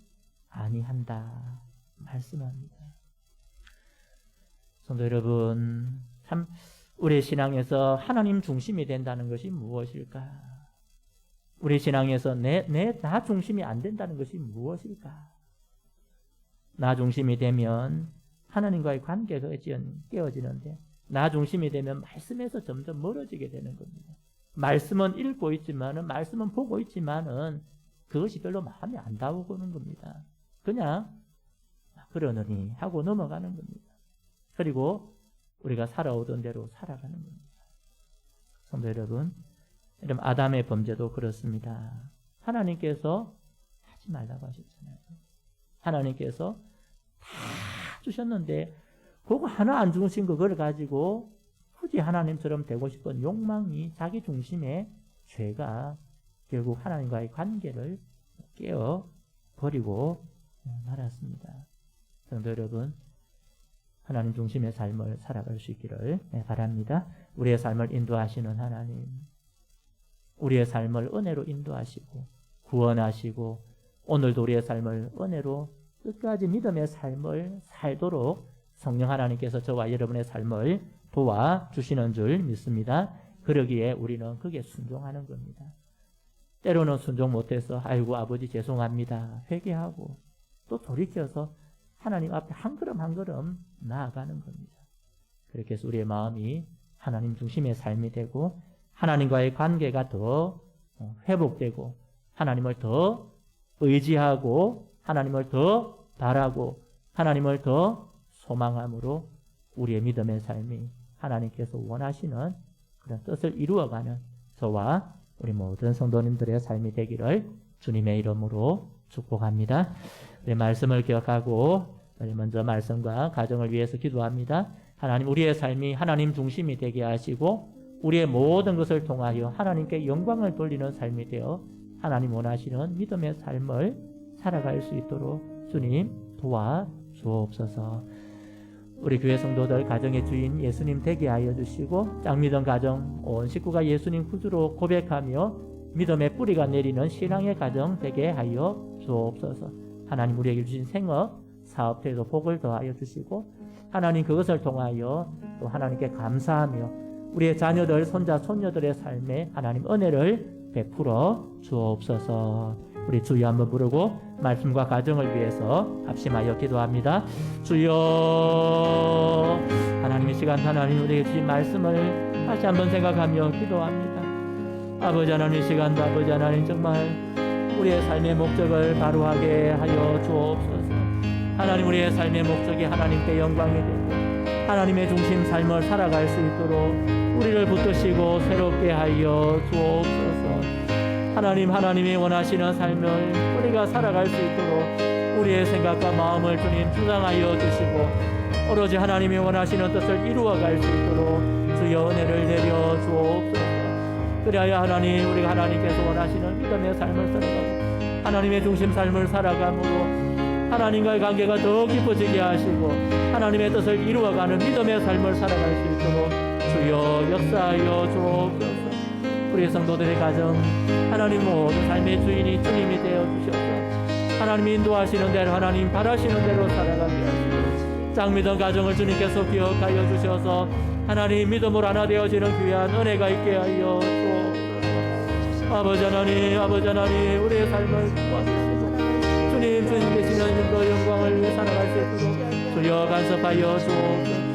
아니한다 말씀합니다. 성도 여러분, 참 우리 신앙에서 하나님 중심이 된다는 것이 무엇일까? 우리 신앙에서 나 중심이 안 된다는 것이 무엇일까? 나 중심이 되면 하나님과의 관계가 깨어지는데 나 중심이 되면 말씀에서 점점 멀어지게 되는 겁니다. 말씀은 읽고 있지만은 말씀은 보고 있지만은 그것이 별로 마음에 안 닿아오는 겁니다. 그냥 그러느니 하고 넘어가는 겁니다. 그리고 우리가 살아오던 대로 살아가는 겁니다. 성도 여러분, 이런 아담의 범죄도 그렇습니다. 하나님께서 하지 말라고 하셨잖아요. 하나님께서 다 주셨는데 그거 하나 안 주신 그걸 가지고 굳이 하나님처럼 되고 싶은 욕망이 자기 중심의 죄가 결국 하나님과의 관계를 깨어버리고 말았습니다. 성도 여러분, 하나님 중심의 삶을 살아갈 수 있기를 바랍니다. 우리의 삶을 인도하시는 하나님, 우리의 삶을 은혜로 인도하시고 구원하시고 오늘도 우리의 삶을 은혜로 끝까지 믿음의 삶을 살도록 성령 하나님께서 저와 여러분의 삶을 도와주시는 줄 믿습니다. 그러기에 우리는 그게 순종하는 겁니다. 때로는 순종 못해서 아이고 아버지 죄송합니다 회개하고 또 돌이켜서 하나님 앞에 한 걸음 한 걸음 나아가는 겁니다. 그렇게 해서 우리의 마음이 하나님 중심의 삶이 되고 하나님과의 관계가 더 회복되고 하나님을 더 의지하고 하나님을 더 바라고 하나님을 더 소망함으로 우리의 믿음의 삶이 하나님께서 원하시는 그런 뜻을 이루어가는 저와 우리 모든 성도님들의 삶이 되기를 주님의 이름으로 축복합니다. 우리 말씀을 기억하고 우리 먼저 말씀과 가정을 위해서 기도합니다. 하나님, 우리의 삶이 하나님 중심이 되게 하시고 우리의 모든 것을 통하여 하나님께 영광을 돌리는 삶이 되어 하나님 원하시는 믿음의 삶을 살아갈 수 있도록 주님 도와주옵소서. 우리 교회 성도들 가정의 주인 예수님 되게 하여 주시고 짝믿은 가정 온 식구가 예수님 구주로 고백하며 믿음의 뿌리가 내리는 신앙의 가정 되게 하여 주옵소서. 하나님 우리에게 주신 생업, 사업에도 복을 더하여 주시고 하나님 그것을 통하여 또 하나님께 감사하며 우리의 자녀들, 손자, 손녀들의 삶에 하나님 은혜를 베풀어 주옵소서. 우리 주여 한번 부르고 말씀과 가정을 위해서 합심하여 기도합니다. 주여, 하나님 이 시간 하나님 우리에게 주신 말씀을 다시 한번 생각하며 기도합니다. 아버지 하나님 이 시간도 아버지 하나님 정말 우리의 삶의 목적을 바로하게 하여 주옵소서. 하나님 우리의 삶의 목적이 하나님께 영광이 되고 하나님의 중심 삶을 살아갈 수 있도록 우리를 붙드시고 새롭게 하여 주옵소서. 하나님, 하나님이 원하시는 삶을 우리가 살아갈 수 있도록 우리의 생각과 마음을 주님 주장하여 주시고 오로지 하나님이 원하시는 뜻을 이루어갈 수 있도록 주여 은혜를 내려 주옵소서. 그리하여 하나님, 우리가 하나님께서 원하시는 믿음의 삶을 살아가고 하나님의 중심 삶을 살아감으로 하나님과의 관계가 더 깊어지게 하시고 하나님의 뜻을 이루어가는 믿음의 삶을 살아갈 수 있도록 주여 역사하여 주옵소서. 우리 성도들의 가정 하나님 모든 삶의 주인이 주님이 되어 주셔서 하나님 인도하시는 대로 하나님 바라시는 대로 살아가게 하시고 짝믿은 가정을 주님께서 기억하여 주셔서 하나님 믿음으로 하나 되어지는 귀한 은혜가 있게 하여 주옵소서. 아버지 하나님 우리의 삶을 도와주시고 주님 계시는 인도 영광을 위해 살아갈 수 있도록 주여 간섭하여 주옵소서.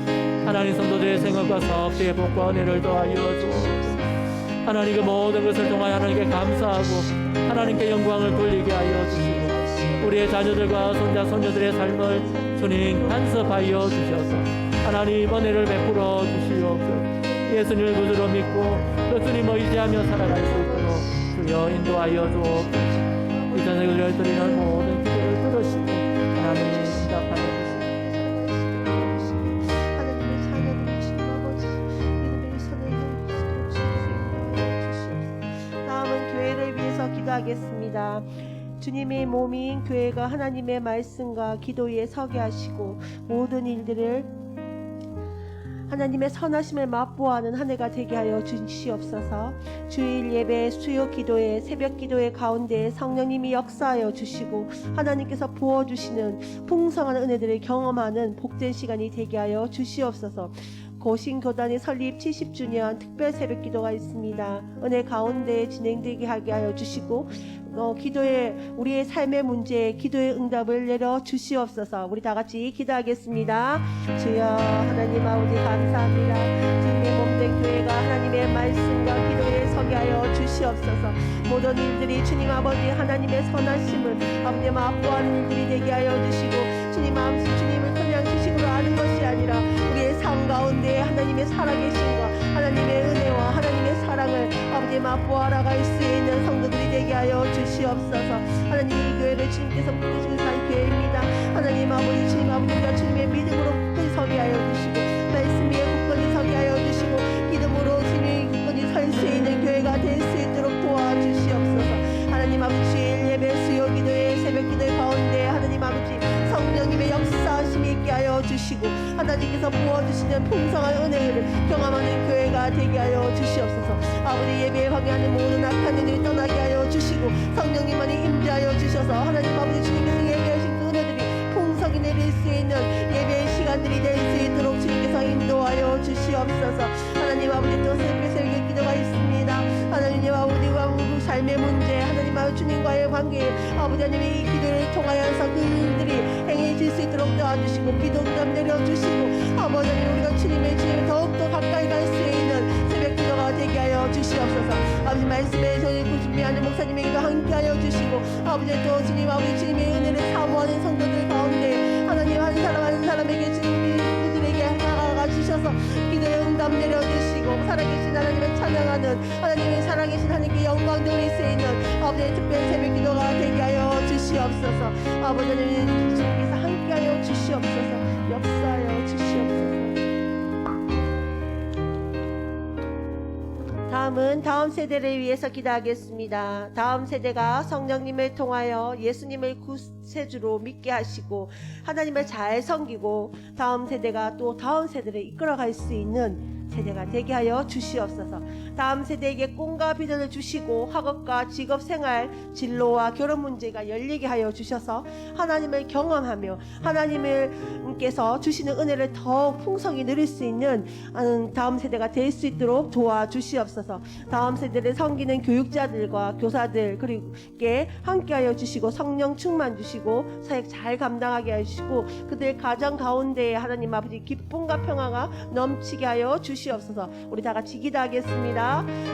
하나님 성도들의 생업과 사업의 복과 은혜를 더하여 주옵소서. 하나님 그 모든 것을 통하여 하나님께 감사하고 하나님께 영광을 돌리게 하여 주시고 우리의 자녀들과 손자 손녀들의 삶을 주님 간섭하여 주셔서 하나님 은혜를 베풀어 주시옵소서. 예수님을 구주로 믿고 또 주님을 의지하며 살아갈 수 있도록 주여 인도하여 주옵소서. 이 전생을 드리는 모든 기도를 들으시고 하나님 응답하여 주시옵소서. 하나님의 자녀들 주시는 아버지 믿음의 손에 주시옵소서. 다음은 교회를 위해서 기도하겠습니다. 주님의 몸인 교회가 하나님의 말씀과 기도 위에 서게 하시고 모든 일들을 하나님의 선하심을 맛보아하는 한 해가 되게 하여 주시옵소서. 주일 예배, 수요 기도회, 새벽 기도회 가운데 성령님이 역사하여 주시고 하나님께서 부어주시는 풍성한 은혜들을 경험하는 복된 시간이 되게 하여 주시옵소서. 고신교단의 설립 70주년 특별 새벽 기도가 있습니다. 은혜 가운데 진행되게 하게 하여 주시고 기도에 우리의 삶의 문제에 기도의 응답을 내려 주시옵소서. 우리 다 같이 기도하겠습니다. 주여 하나님 아버지 감사합니다. 주님의 몸된 교회가 하나님의 말씀과 기도에 서게 하여 주시옵소서. 모든 일들이 주님 아버지 하나님의 선하심을 아버지 맛보아하는 일들이 되게 하여 주시고 주님 마음속 주님을 그냥 지식으로 아는 것이 아니라 우리의 삶 가운데 하나님의 살아계심과 하나님의 은혜와 하나님의 사랑을 아버지 맛보아 알아갈 수 있는 성도들이 되게 하여 주시옵소서. 하나님 이 교회를 주님께서 부르시고 산 교회입니다. 하나님 아버지 주님 아버지 우리가 주님의 믿음으로 굳건히 서게 하여 주시고 말씀 위에 굳건히 서게 하여 주시고 기름으로 주님이 굳건히 설 수 있는 교회가 될 수 있도록 도와주시옵소서. 하나님 아버지 주일 예배 수요 기도회 새벽 기도회 가운데 하나님 아버지 성령님의 역사하심이 있게 하여 주시고 하나님께서 부어주시는 풍성한 은혜를 경험하는 교회가 되게 하여 주시옵소서. 아버지 예배에 방해하는 모든 악한 일을 떠나게 하여 주시고 성령님만이 임재하여 주셔서 하나님 아버지 주님께서 예배하신 그 은혜들이 풍성히 내릴 수 있는 예배의 시간들이 될 수 있도록 주님께서 인도하여 주시옵소서. 하나님 아버지 또 새벽 기도가 있습니다. 하나님 아버지와 삶의 문제 하나님 아버지 주님과의 관계 아버지 하나님의 이 기도를 통하여서 그들이 행해질 수 있도록 도와주시고 기도응답 내려주시고 아버지 하나님 우리가 주님을 더욱더 가까이 갈 수 있는 새벽 기도가 되게 하여 주시옵소서. 아버지 말씀에 저희 준비하는 목사님에게도 함께 하여 주시고 아버지 또 주님 아버지 주님의 은혜를 사모하는 성도들 가운데 하나님 한 사람에게 주님이 그들에게 다가가 주셔서 기도의 응답 내려주시고 살아계신 하나님을 찬양하는 하나님의 살아계신 하나님께 영광 돌릴 수 있는 아버지의 특별한 새벽 기도가 되게 하여 주시옵소서. 아버지 하나님 주님께서 함께 하여 주시옵소서. 역사하여 주시옵소서. 다음은 다음 세대를 위해서 기도하겠습니다. 다음 세대가 성령님을 통하여 예수님을 구세주로 믿게 하시고 하나님을 잘 섬기고 다음 세대가 또 다음 세대를 이끌어갈 수 있는 세대가 되게 하여 주시옵소서. 다음 세대에게 꿈과 비전을 주시고 학업과 직업 생활 진로와 결혼 문제가 열리게 하여 주셔서 하나님을 경험하며 하나님께서 주시는 은혜를 더욱 풍성히 누릴 수 있는 다음 세대가 될 수 있도록 도와주시옵소서. 다음 세대를 섬기는 교육자들과 교사들 그리고 함께 하여 주시고 성령 충만 주시고 사역 잘 감당하게 하시고 그들 가정 가운데 하나님 아버지 기쁨과 평화가 넘치게 하여 주시옵소서. 우리 다 같이 기도하겠습니다.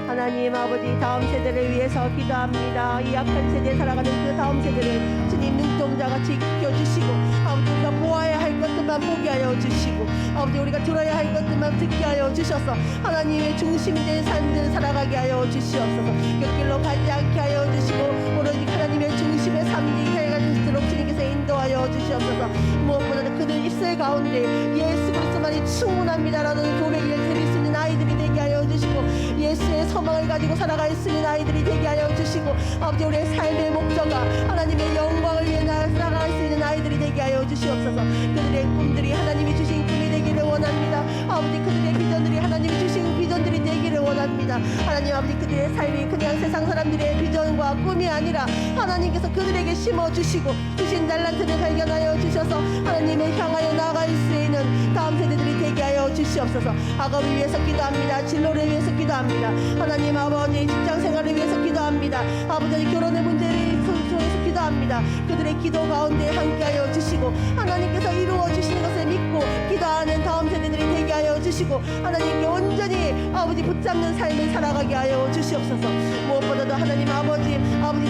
하나님 아버지 다음 세대를 위해서 기도합니다. 이 약한 세대에 살아가는 그 다음 세대를 주님 눈동자같이 지켜주시고 아버지 우리가 보아야 할 것들만 보게 하여 주시고 아버지 우리가 들어야 할 것들만 듣게 하여 주셔서 하나님의 중심이 된 삶을 살아가게 하여 주시옵소서. 곁길로 가지 않게 하여 주시고 오로지 하나님의 중심의 삶이 해가 되도록 주님께서 인도하여 주시옵소서. 무엇보다도 그들 입술 가운데 예수 그리스도만이 충분합니다라는 고백을 드릴 수 있는 아이들이 되게 하여 주시고 예수의 소망을 가지고 살아갈 수 있는 아이들이 되게 하여 주시고 아버지 우리의 삶의 목적과 하나님의 영광을 위해 살아갈 수 있는 아이들이 되게 하여 주시옵소서. 그들의 꿈들이 하나님이 주신 꿈이 되기를 원합니다. 아버지 그들의 비전들이 하나님이 주신 비전들이 되기를 원합니다. 하나님 아버지 그들의 삶이 그냥 세상 사람들의 비전과 꿈이 아니라 하나님께서 그들에게 심어주시고 주신 달란트를 발견하여 주셔서 하나님을 향하여 나아갈 수 있는 다음 세대들이 되게 하여 주시옵소서. 학업을 위해서 기도합니다. 진로를 위해서 기도합니다. 하나님 아버지 직장 생활을 위해서 기도합니다. 아버지 결혼의 문제를 통해서 기도합니다. 그들의 기도 가운데 함께하여 주시고 하나님께서 이루어 주시는 것을 믿고 기도하는 다음 세대들이 되게 하여 주시고 하나님께 온전히 아버지 붙잡는 삶을 살아가게 하여 주시옵소서. 무엇보다도 하나님 아버지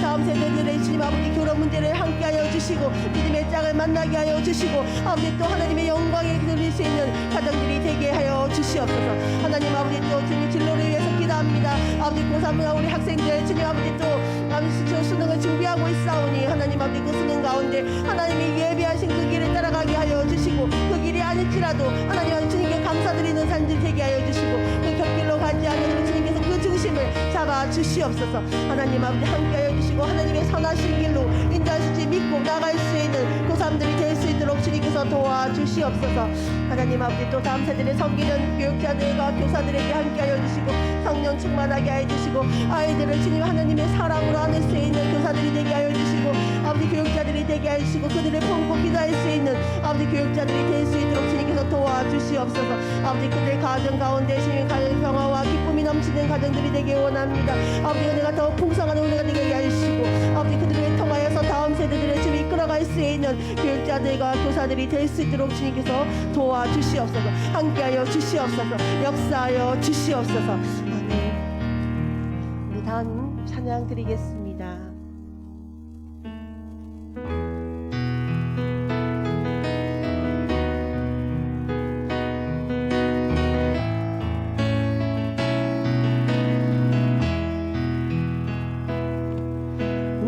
다음 세대들의 주님 아버지 결혼 문제를 함께하여 주시고 믿음의 짝을 만나게 하여 주시고 아버지 또 하나님의 영광에 드릴 수 있는 가정들이 되게 하여 주시옵소서. 하나님 아버지 또 주님 진로를 위해서 기도합니다. 아버지 고3 우리 학생들 주님 아버지 또 아버지 수능을 준비하고 있사오니 하나님 아버지 그 수능 가운데 하나님이 예비하신 그 길을 따라가게 하여 주시고 그 길이 아닐지라도 하나님 아버지 주님께 감사드리는 삶들 되게 하여 주시고 그 곁길로 가지 않는 주님께서 그 중심을 잡아 주시옵소서. 하나님 아버지 함께하여 주시고 하나님의 선하신 길로 인도하실지 믿고 나갈 수 있는 고3들이 될 수 있도록 주님께서 도와주시옵소서. 하나님 아버지 또 다음 세대를 섬기는 교육자들과 교사들에게 함께하여 주시고 성령 충만하게 하여 주시고 아이들을 주님 하나님의 사랑으로 안을 수 있는 교사들이 되게 하여 주시고 아버지 교육자들이 되게 하여 주시고 그들을 품고 기도할 수 있는 아버지 교육자들이 될 수 있도록 주님께서 도와주시옵소서. 아버지 그들 가정 가운데 주님 가정 평화와 기쁨이 넘치는 가정들이 되게 되게 원합니다. 아버지 은혜가 더 풍성한 은혜가 되게 하시고 아버지 그들을 통하여서 다음 세대들을 주님 이끌어갈 수 있는 교육자들과 교사들이 될 수 있도록 주님께서 도와주시옵소서. 함께하여 주시옵소서. 역사하여 주시옵소서. 아멘. 우리 다음 찬양 드리겠습니다.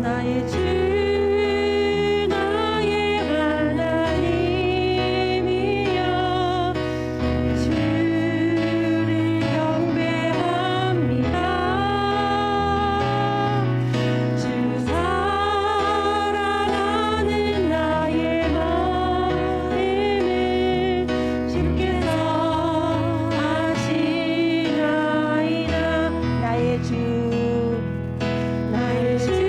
나의 주 나의 하나님이여 주를 경배합니다. 주 사랑하는 나의 마음을 주께서 아시나이다. 나의 주 나의 주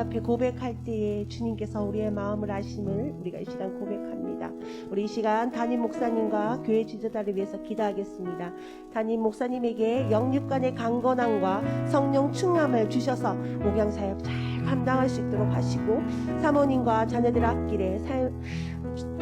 앞에 고백할 때에 주님께서 우리의 마음을 아심을 우리가 이 시간 고백합니다. 우리 이 시간 담임 목사님과 교회 지도자를 위해서 기도하겠습니다. 담임 목사님에게 영육간의 강건함과 성령 충만을 주셔서 목양사역 잘 감당할 수 있도록 하시고 사모님과 자녀들 앞길에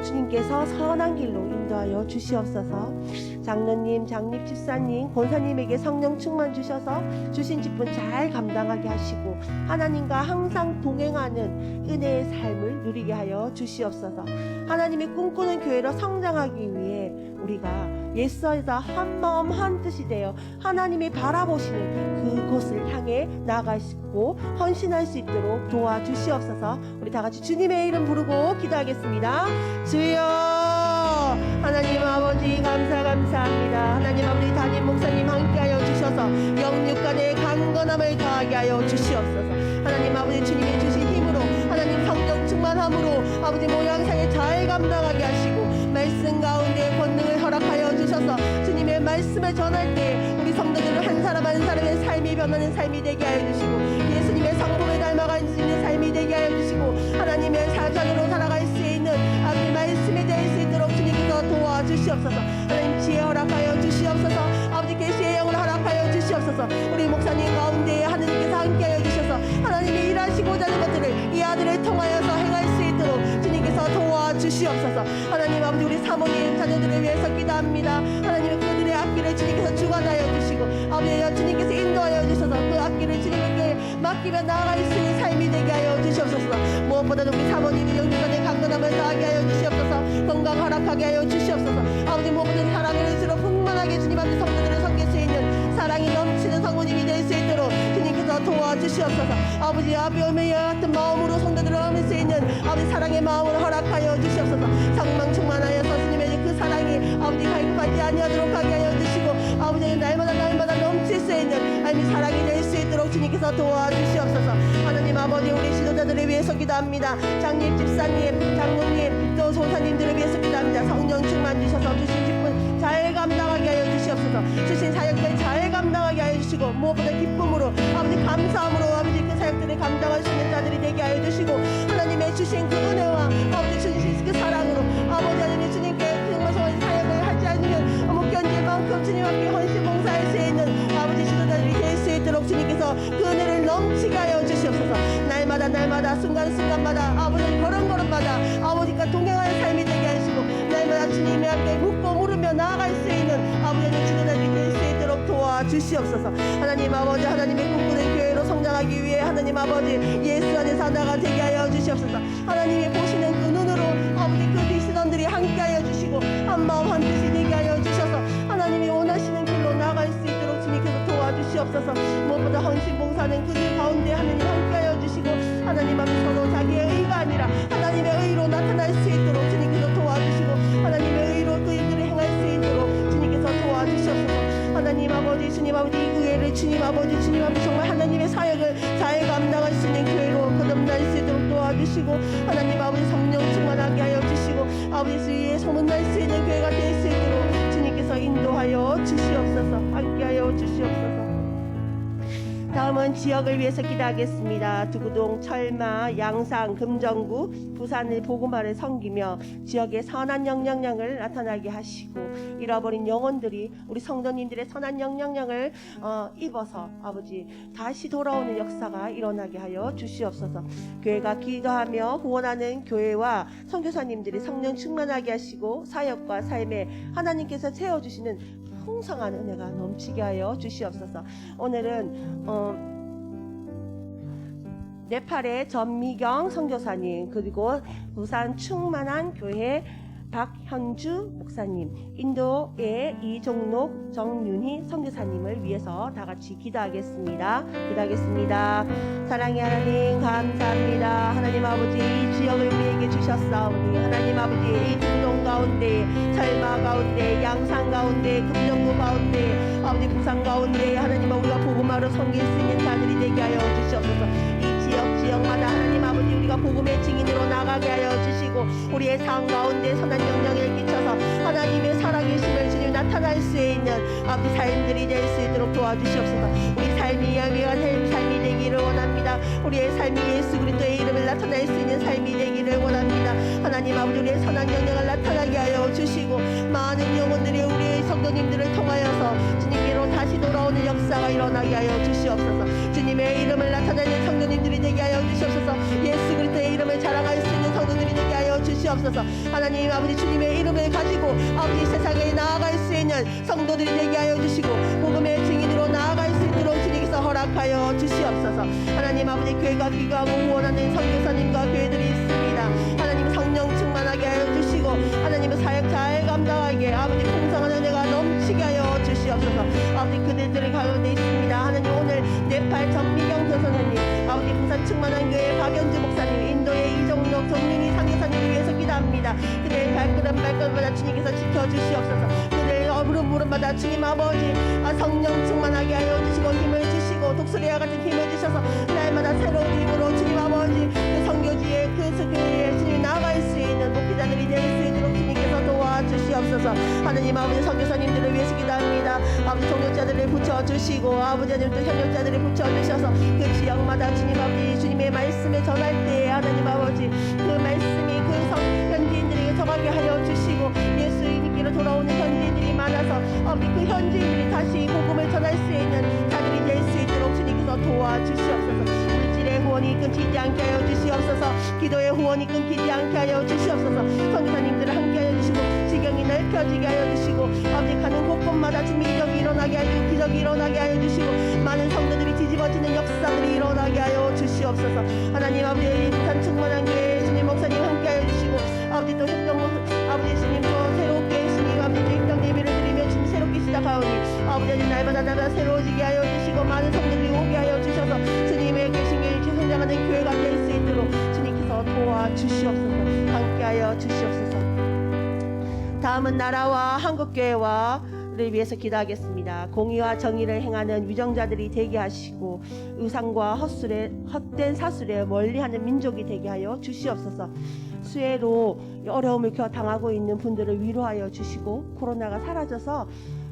주님께서 선한 길로 인도하여 주시옵소서. 장로님, 장립 집사님, 권사님에게 성령 충만 주셔서 주신 직분 잘 감당하게 하시고 하나님과 항상 동행하는 은혜의 삶을 누리게 하여 주시옵소서. 하나님이 꿈꾸는 교회로 성장하기 위해 우리가 옛사이다 한 마음 한 뜻이 되어 하나님이 바라보시는 그곳을 향해 나아가시고 헌신할 수 있도록 도와주시옵소서. 우리 다 같이 주님의 이름 부르고 기도하겠습니다. 주여, 하나님 아버지 감사합니다. 하나님 아버지 담임 목사님 함께하여 주셔서 영육간의 강건함을 더하게 하여 주시옵소서. 하나님 아버지 주님이 주신 힘으로 하나님 성령 충만함으로 아버지 모양상에 잘 감당하게 하시고 말씀 가운데 권능을 허락하여 말씀을 전할 때 우리 성도들을 한 사람 한 사람의 삶이 변하는 삶이 되게 하여 주시고 예수님의 성품을 닮아갈 수 있는 삶이 되게 하여 주시고 하나님의 사장으로 살아갈 수 있는 아버지 말씀이 될 수 있도록 주님께서 도와주시옵소서. 하나님 지혜 허락하여 주시옵소서. 아버지 계시의 영을 허락하여 주시옵소서. 우리 목사님 가운데 하나님께서 함께하여 주셔서 하나님이 일하시고자 하는 것들을 이 아들을 통하여서 행할 수 있도록 주님께서 도와주시옵소서. 하나님 아버지 우리 사모님 자녀들을 위해서 기도합니다. 하나님 그들의 악기를 주님께서 주관하여 주시고 아버지 주님께서 인도하여 주셔서 그 악기를 주님께 맡기며 나아갈 수 있는 삶이 되게 하여 주시옵소서. 무엇보다도 우리 사모님이 영육간의 강건함을 더하게 하여 주시옵소서. 건강 허락하게 하여 주시옵소서. 아버지 무엇보다도 사랑을 주로 풍만하게 주님 앞에 성도들을 섬길 수 있는 사랑이 넘치는 성모님이 될 수 있도록 주님께서 도와주시옵소서. 아버지 아비오메의 같은 마음으로 성도들을 섬길 수 있는 아버지 사랑의 마음을 허락하여 주시옵소서. 상망 충만하여서 주님의 그 사랑이 아버지 갈급하지 아니하도록 하게 하여 주시고 아버지 날마다 넘칠 수 있는 아버지 사랑이 될 수 있도록 주님께서 도와주시옵소서. 하나님 아버지 우리 지도자들을 위해서 기도합니다. 장님 집사님 장로님 또 조사님들을 위해서 기도합니다. 성령 충만 주셔서 주신 직분 잘 감당하게 하여 주시옵소서. 주신 사역들 잘 감당하게 하여 주시고 무엇보다 기쁨으로 아버지 감사함으로 아버지 그 사역들을 감당할 수 있는 자들이 되게 하여 주시고 하나님의 주신 그 은혜와 아버지 주신 그 사랑으로 아버지 하나님 주님께 정말 사역을 하지 않으면 못 견딜 만큼 주님 앞에 헌신 봉사할 수 있는 아버지 지도자들이 될 수 있도록 주님께서 그 은혜를 넘치게 하여 주시옵소서. 날마다 순간순간마다 아버지 걸음걸음마다 아버지가 동행하는 삶이 되게 하시고 날마다 주님의 함께 묻고 물으며 나아갈 수 있는 아버지의 지도자들이 될 수 있도록 도와주시옵소서. 하나님 아버지 하나님의 꿈꾸는 교회로 성장하기 위해 하나님 아버지 예수 안에서 하나가 되게 하여 주시옵소서. 하나님이 보시는 그 눈으로 아버지 그 디시던들이 함께 하여 주시고 한마음 한뜻이 되게 하여 주셔서 하나님이 원하시는 길로 나아갈 수 있도록 주님께서 도와주시옵소서. 무엇보다 헌신 봉사는 그들 가운데 하나님 함께 하여 주시고 하나님 앞에 서로 자기의 의가 아니라 하나님의 의로 나타날 수 있도록 주님께서 도와주시고 하나님의 의로 그 일들을 행할 수 있도록 주님께서 도와주시옵소서. 하나님 아버지 주님 아버지 이 교회를 주님 아버지 정말 하나님의 사역을 잘 감당할 수 있는 교회로 거듭날 수 있도록 도와주시고 하나님 아버지 성령 충만하게 하여 주시고 아버지 주위에 소문날 수 있는 교회가 될 수 있도록 주님께서 인도하여 주시옵소서. 함께하여 주시옵소서. 다음은 지역을 위해서 기도하겠습니다. 두구동, 철마, 양산, 금정구, 부산을 복음화를 섬기며 지역의 선한 영향력을 나타나게 하시고 잃어버린 영혼들이 우리 성도님들의 선한 영향력을 입어서 아버지 다시 돌아오는 역사가 일어나게 하여 주시옵소서. 교회가 기도하며 구원하는 교회와 선교사님들이 성령 충만하게 하시고 사역과 삶에 하나님께서 세워주시는 풍성한 은혜가 넘치게 하여 주시옵소서. 오늘은 네팔의 전미경 선교사님 그리고 부산 충만한 교회 박현주 목사님, 인도의 이종록 정윤희 선교사님을 위해서 다 같이 기도하겠습니다. 사랑의 하나님 감사합니다. 하나님 아버지 이 지역을 우리에게 주셨사오니 하나님 아버지 이 중동 가운데 철마 가운데 양산 가운데 금정구 가운데 아버지 부산 가운데 하나님 우리가 복음화로 섬길 수 있는 자들이 되게 하여 주시옵소서. 이 지역마다 하나님 아버지 우리가 복음의 증인으로 나가게 하여 주시고 우리의 삶 가운데 선한 영향을 끼쳐서 하나님의 살아계심을 주님 나타날 수 있는 아버지 삶들이 될 수 있도록 도와주시옵소서. 우리 삶이 야외와 삶이 되기를 원합니다. 우리의 삶이 예수 그리스도의 이름을 나타낼 수 있는 삶이 되기를 원합니다. 하나님 아버지 우리의 선한 영향을 나타나게 하여 주시고 많은 영혼들이 우리의 성도님들을 통하여서 주님께로 다시 돌아오는 역사가 일어나게 하여 주시옵소서. 주님의 이름을 나타내는 성도님들이 되게 하여 주시옵소서. 예수 그리스도의 이름을 자랑할 수 있는 성도들이 되게 하여 주시옵소서. 하나님 아버지 주님의 이름을 가지고 아버지 세상에 나아갈 수 있는 성도들이 되게 하여 주시고 복음의 증인으로 나아갈 수 있도록 주님께서 허락하여 주시옵소서. 하나님 아버지 교회가 기도하고 후원하는 선교사님과 교회들이 있습니다. 하나님 성령 충만하게 하여 주시고 하나님의 사역 잘 감당하게 아버지 풍성한 은혜가 넘치게 하여 주시옵소서. 아버지 그들의 가운데 있습니다. 하나님 오늘 네팔 전미경 교사님 아버지 부산 충만한 교회 박연주 목사님 인도의 이종록 정윤희 상교사님을 위해서 기도합니다. 그들의 발걸음마다 주님께서 지켜주시옵소서. 그들의 물음마다 주님 아버지 성령 충만하게 하여 주시고 힘을 주시고 독수리와 같은 힘을 주셔서 날마다 새로운 힘으로 주님 아버지 그 선교지에 그 교회에 주님 나아갈 수 있는 목회자들이 될 수 있도록 주님께서 도와주시옵소서. 하나님 아버지 선교사님들을 위해서 기도합니다. 아버지 동역자들을 붙여주시고 아버지 하나님 또 현역자들을 붙여주셔서 그 지역마다 주님 아버지 주님의 말씀을 전할 때에 하나님 아버지 그 말씀이 그 현지인들에게 정하게 하여 주시고 예수님께로 돌아오는 현지인들이 많아서 아버지 그 현지인들이 다시 복음을 전할 수 있는 자들이 될 수 있도록 주님께서 도와주시옵소서. 물질의 후원이 끊기지 않게 하여 주시옵소서. 기도의 후원이 끊기지 않게 하여 주시옵소서. 선교사님들을 함께 하여 주시고 지경이 넓혀지게 하여 주시고 아버지 가는 곳곳마다 주님 기적이 일어나게 하여 기적이 일어나게 하여 주시고 많은 성도들이 뒤집어지는 역사들이 일어나게 하여 주시옵소서. 하나님 아버지 부산 충만한 교회 주님 목사님 함께 하여 주시고 아버지 또 협동 아버지 주님 또 새롭게 주님 아버지 입당 예배를 드리며 주님 새롭게 시작하오니 아버지 날마다 새로워지게 하여 주시고 많은 성도들이 오게 하여 주셔서 주님의 계신 게 성장하는 교회가 될 수 있도록 주님께서 도와주시옵소서. 함께하여 주시옵소서. 다음은 나라와 한국교회와 를 위해서 기도하겠습니다. 공의와 정의를 행하는 위정자들이 되게 하시고 우상과 헛된 사술에 멀리하는 민족이 되게 하여 주시옵소서. 수해로 어려움을 당하고 있는 분들을 위로하여 주시고 코로나가 사라져서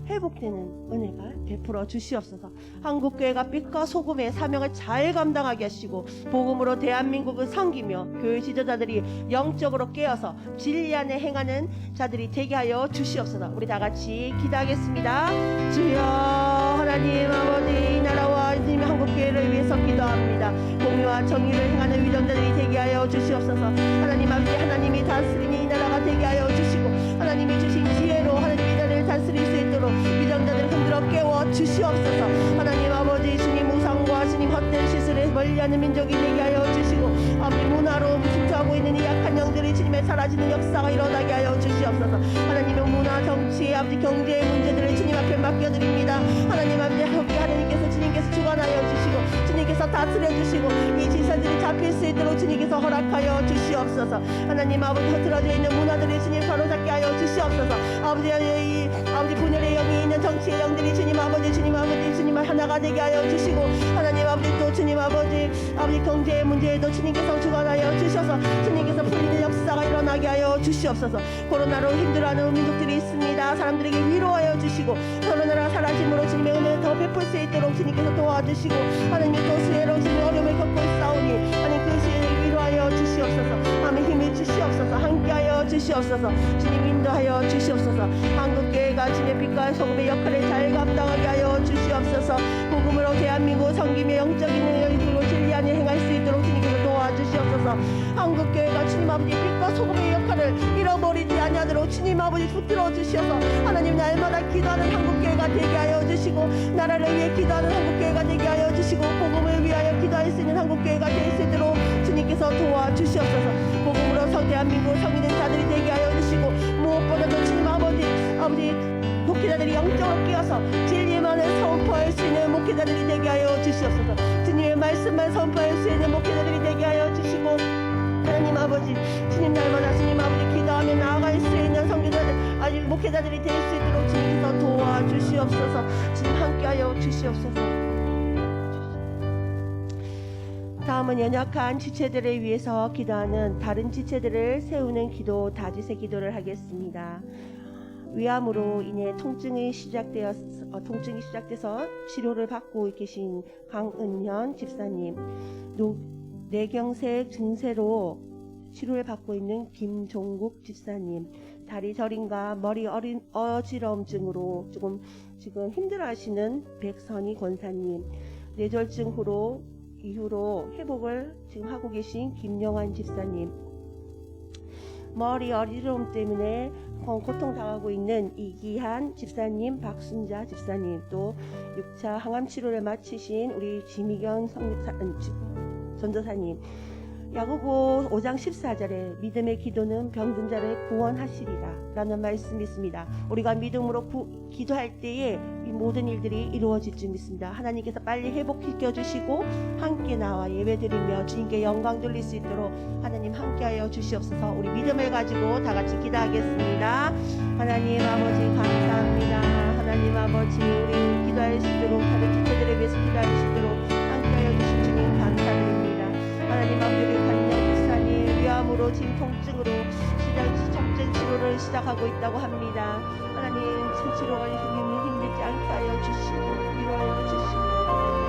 회복되는 은혜가 베풀어 주시옵소서. 한국교회가 빛과 소금의 사명을 잘 감당하게 하시고 복음으로 대한민국을 섬기며 교회 지도자들이 영적으로 깨어서 진리 안에 행하는 자들이 되게 하여 주시옵소서. 우리 다 같이 기도하겠습니다. 주여 하나님 아버지 이 나라와 주님의 한국교회를 위해서 기도합니다. 공의와 정의를 행하는 위정자들이 되게 하여 주시옵소서. 하나님 아버지 하나님이 다스리는 이 나라가 되게 하여 주시고 하나님이 주신 지혜로 하나님이 이 나라를 다스릴 수 있도록 위정자들을 흔들어 깨워 주시옵소서. 하나님 아버지 주님 우상과 주님 헛된 시술에 멀리하는 민족이 되게 하여 주시고 아버지 문화로 침투하고 있는 이 약한 영들이 주님의 사라지는 역사가 일어나게 하여 주시옵소서. 하나님의 문화 정치 아버지 경제의 문제들을 주님 앞에 맡겨드립니다. 하나님 아버지 여기 하나님께서 주님께서 주관하여 주시고 주님께서 다스려 주시고 이 지사들이 잡힐 수 있도록 주님께서 허락하여 주시옵소서. 하나님 아버지 흐트러져 있는 문화들을 주님 바로잡게 하여 주시옵소서. 아버지 분열의 영이 있는 정치의 영들이 주님 아버지 주님을 하나가 되게 하여 주시고 하나님 아버지 또 주님 아버지 경제의 문제에도 주님께서 주관하여 주셔서 주님께서 풀리는 역사가 일어나게 하여 주시옵소서. 코로나로 힘들어하는 민족들이 있습니다. 사람들에게 위로하여 주시고 코로나가 사라짐으로 주님의 은혜를 더 베풀 수 있도록 주님께서 도와주시고 하나님 또 수혜로 주님 어려움을 겪고 있사오니 하나님 그 수혜를 위로하여 주시옵소서. 하나님 힘을 주시옵소서. 함께하여 주시옵소서. 주님 인도하여 주시옵소서. 한국교회가 주님의 빛과 소금의 역할을 잘 감당하게 하여 주시옵소서. 복음으로 대한민국 섬기며 영적인 영으로 진리 안에 행할 수 있도록 주님께서 도와주시옵소서. 한국교회가 주님 아버지 빛과 소금의 역할을 잃어버리지 아니하도록 주님 아버지 붙들어 주셔서 하나님 날마다 기도하는 한국교회가 되게 하여 주시고 나라를 위해 기도하는 한국교회가 되게 하여 주시고 복음을 위하여 기도할 수 있는 한국교회가 될 수 있도록 주님께서 도와주시옵소서. 복음으로 대한민국 섬기는 자들이 되게 하여 주시고 무엇보다도 주님 아버지 목회자들이 영적으로 깨어서 진리만을 선포할 수 있는 목회자들이 되게 하여 주시옵소서. 주님의 말씀만 선포할 수 있는 목회자들이 되게 하여 주시고 하나님 아버지 주님 날마다 주님 아버지 기도하며 나아갈 수 있는 선교자들 아주 목회자들이 될 수 있도록 주님께서 도와주시옵소서. 주님 함께하여 주시옵소서. 다음은 연약한 지체들을 위해서 기도하는 다른 지체들을 세우는 기도 다지세 기도를 하겠습니다. 위암으로 인해 통증이 시작돼서 치료를 받고 계신 강은현 집사님, 뇌경색 증세로 치료를 받고 있는 김종국 집사님, 다리 저림과 머리 어지러움증으로 지금 힘들어하시는 백선희 권사님, 뇌졸중 이후로 회복을 지금 하고 계신 김영환 집사님, 머리 어지러움 때문에 고통당하고 있는 이기한 집사님, 박순자 집사님, 또 6차 항암 치료를 마치신 우리 지미경 전도사님, 야고보 5장 14절에 믿음의 기도는 병든 자를 구원하시리라 라는 말씀이 있습니다. 우리가 믿음으로 기도할 때에 이 모든 일들이 이루어질 줄 믿습니다. 하나님께서 빨리 회복시켜 주시고 함께 나와 예배드리며 주님께 영광 돌릴 수 있도록 하나님 함께하여 주시옵소서. 우리 믿음을 가지고 다 같이 기도하겠습니다. 하나님 아버지 감사합니다. 하나님 아버지 우리 기도할 수 있도록 다른 지체들을 위해서 기도할 수 있도록 함께하여 주신 주님 감사드립니다. 하나님 아버지 우리 간영 목사님 위암으로 또 진통증으로 통증 치료를 시작하고 있다고 합니다. 하나님 치료가 힘들지 않게 하여 주시고 위로하여 주시고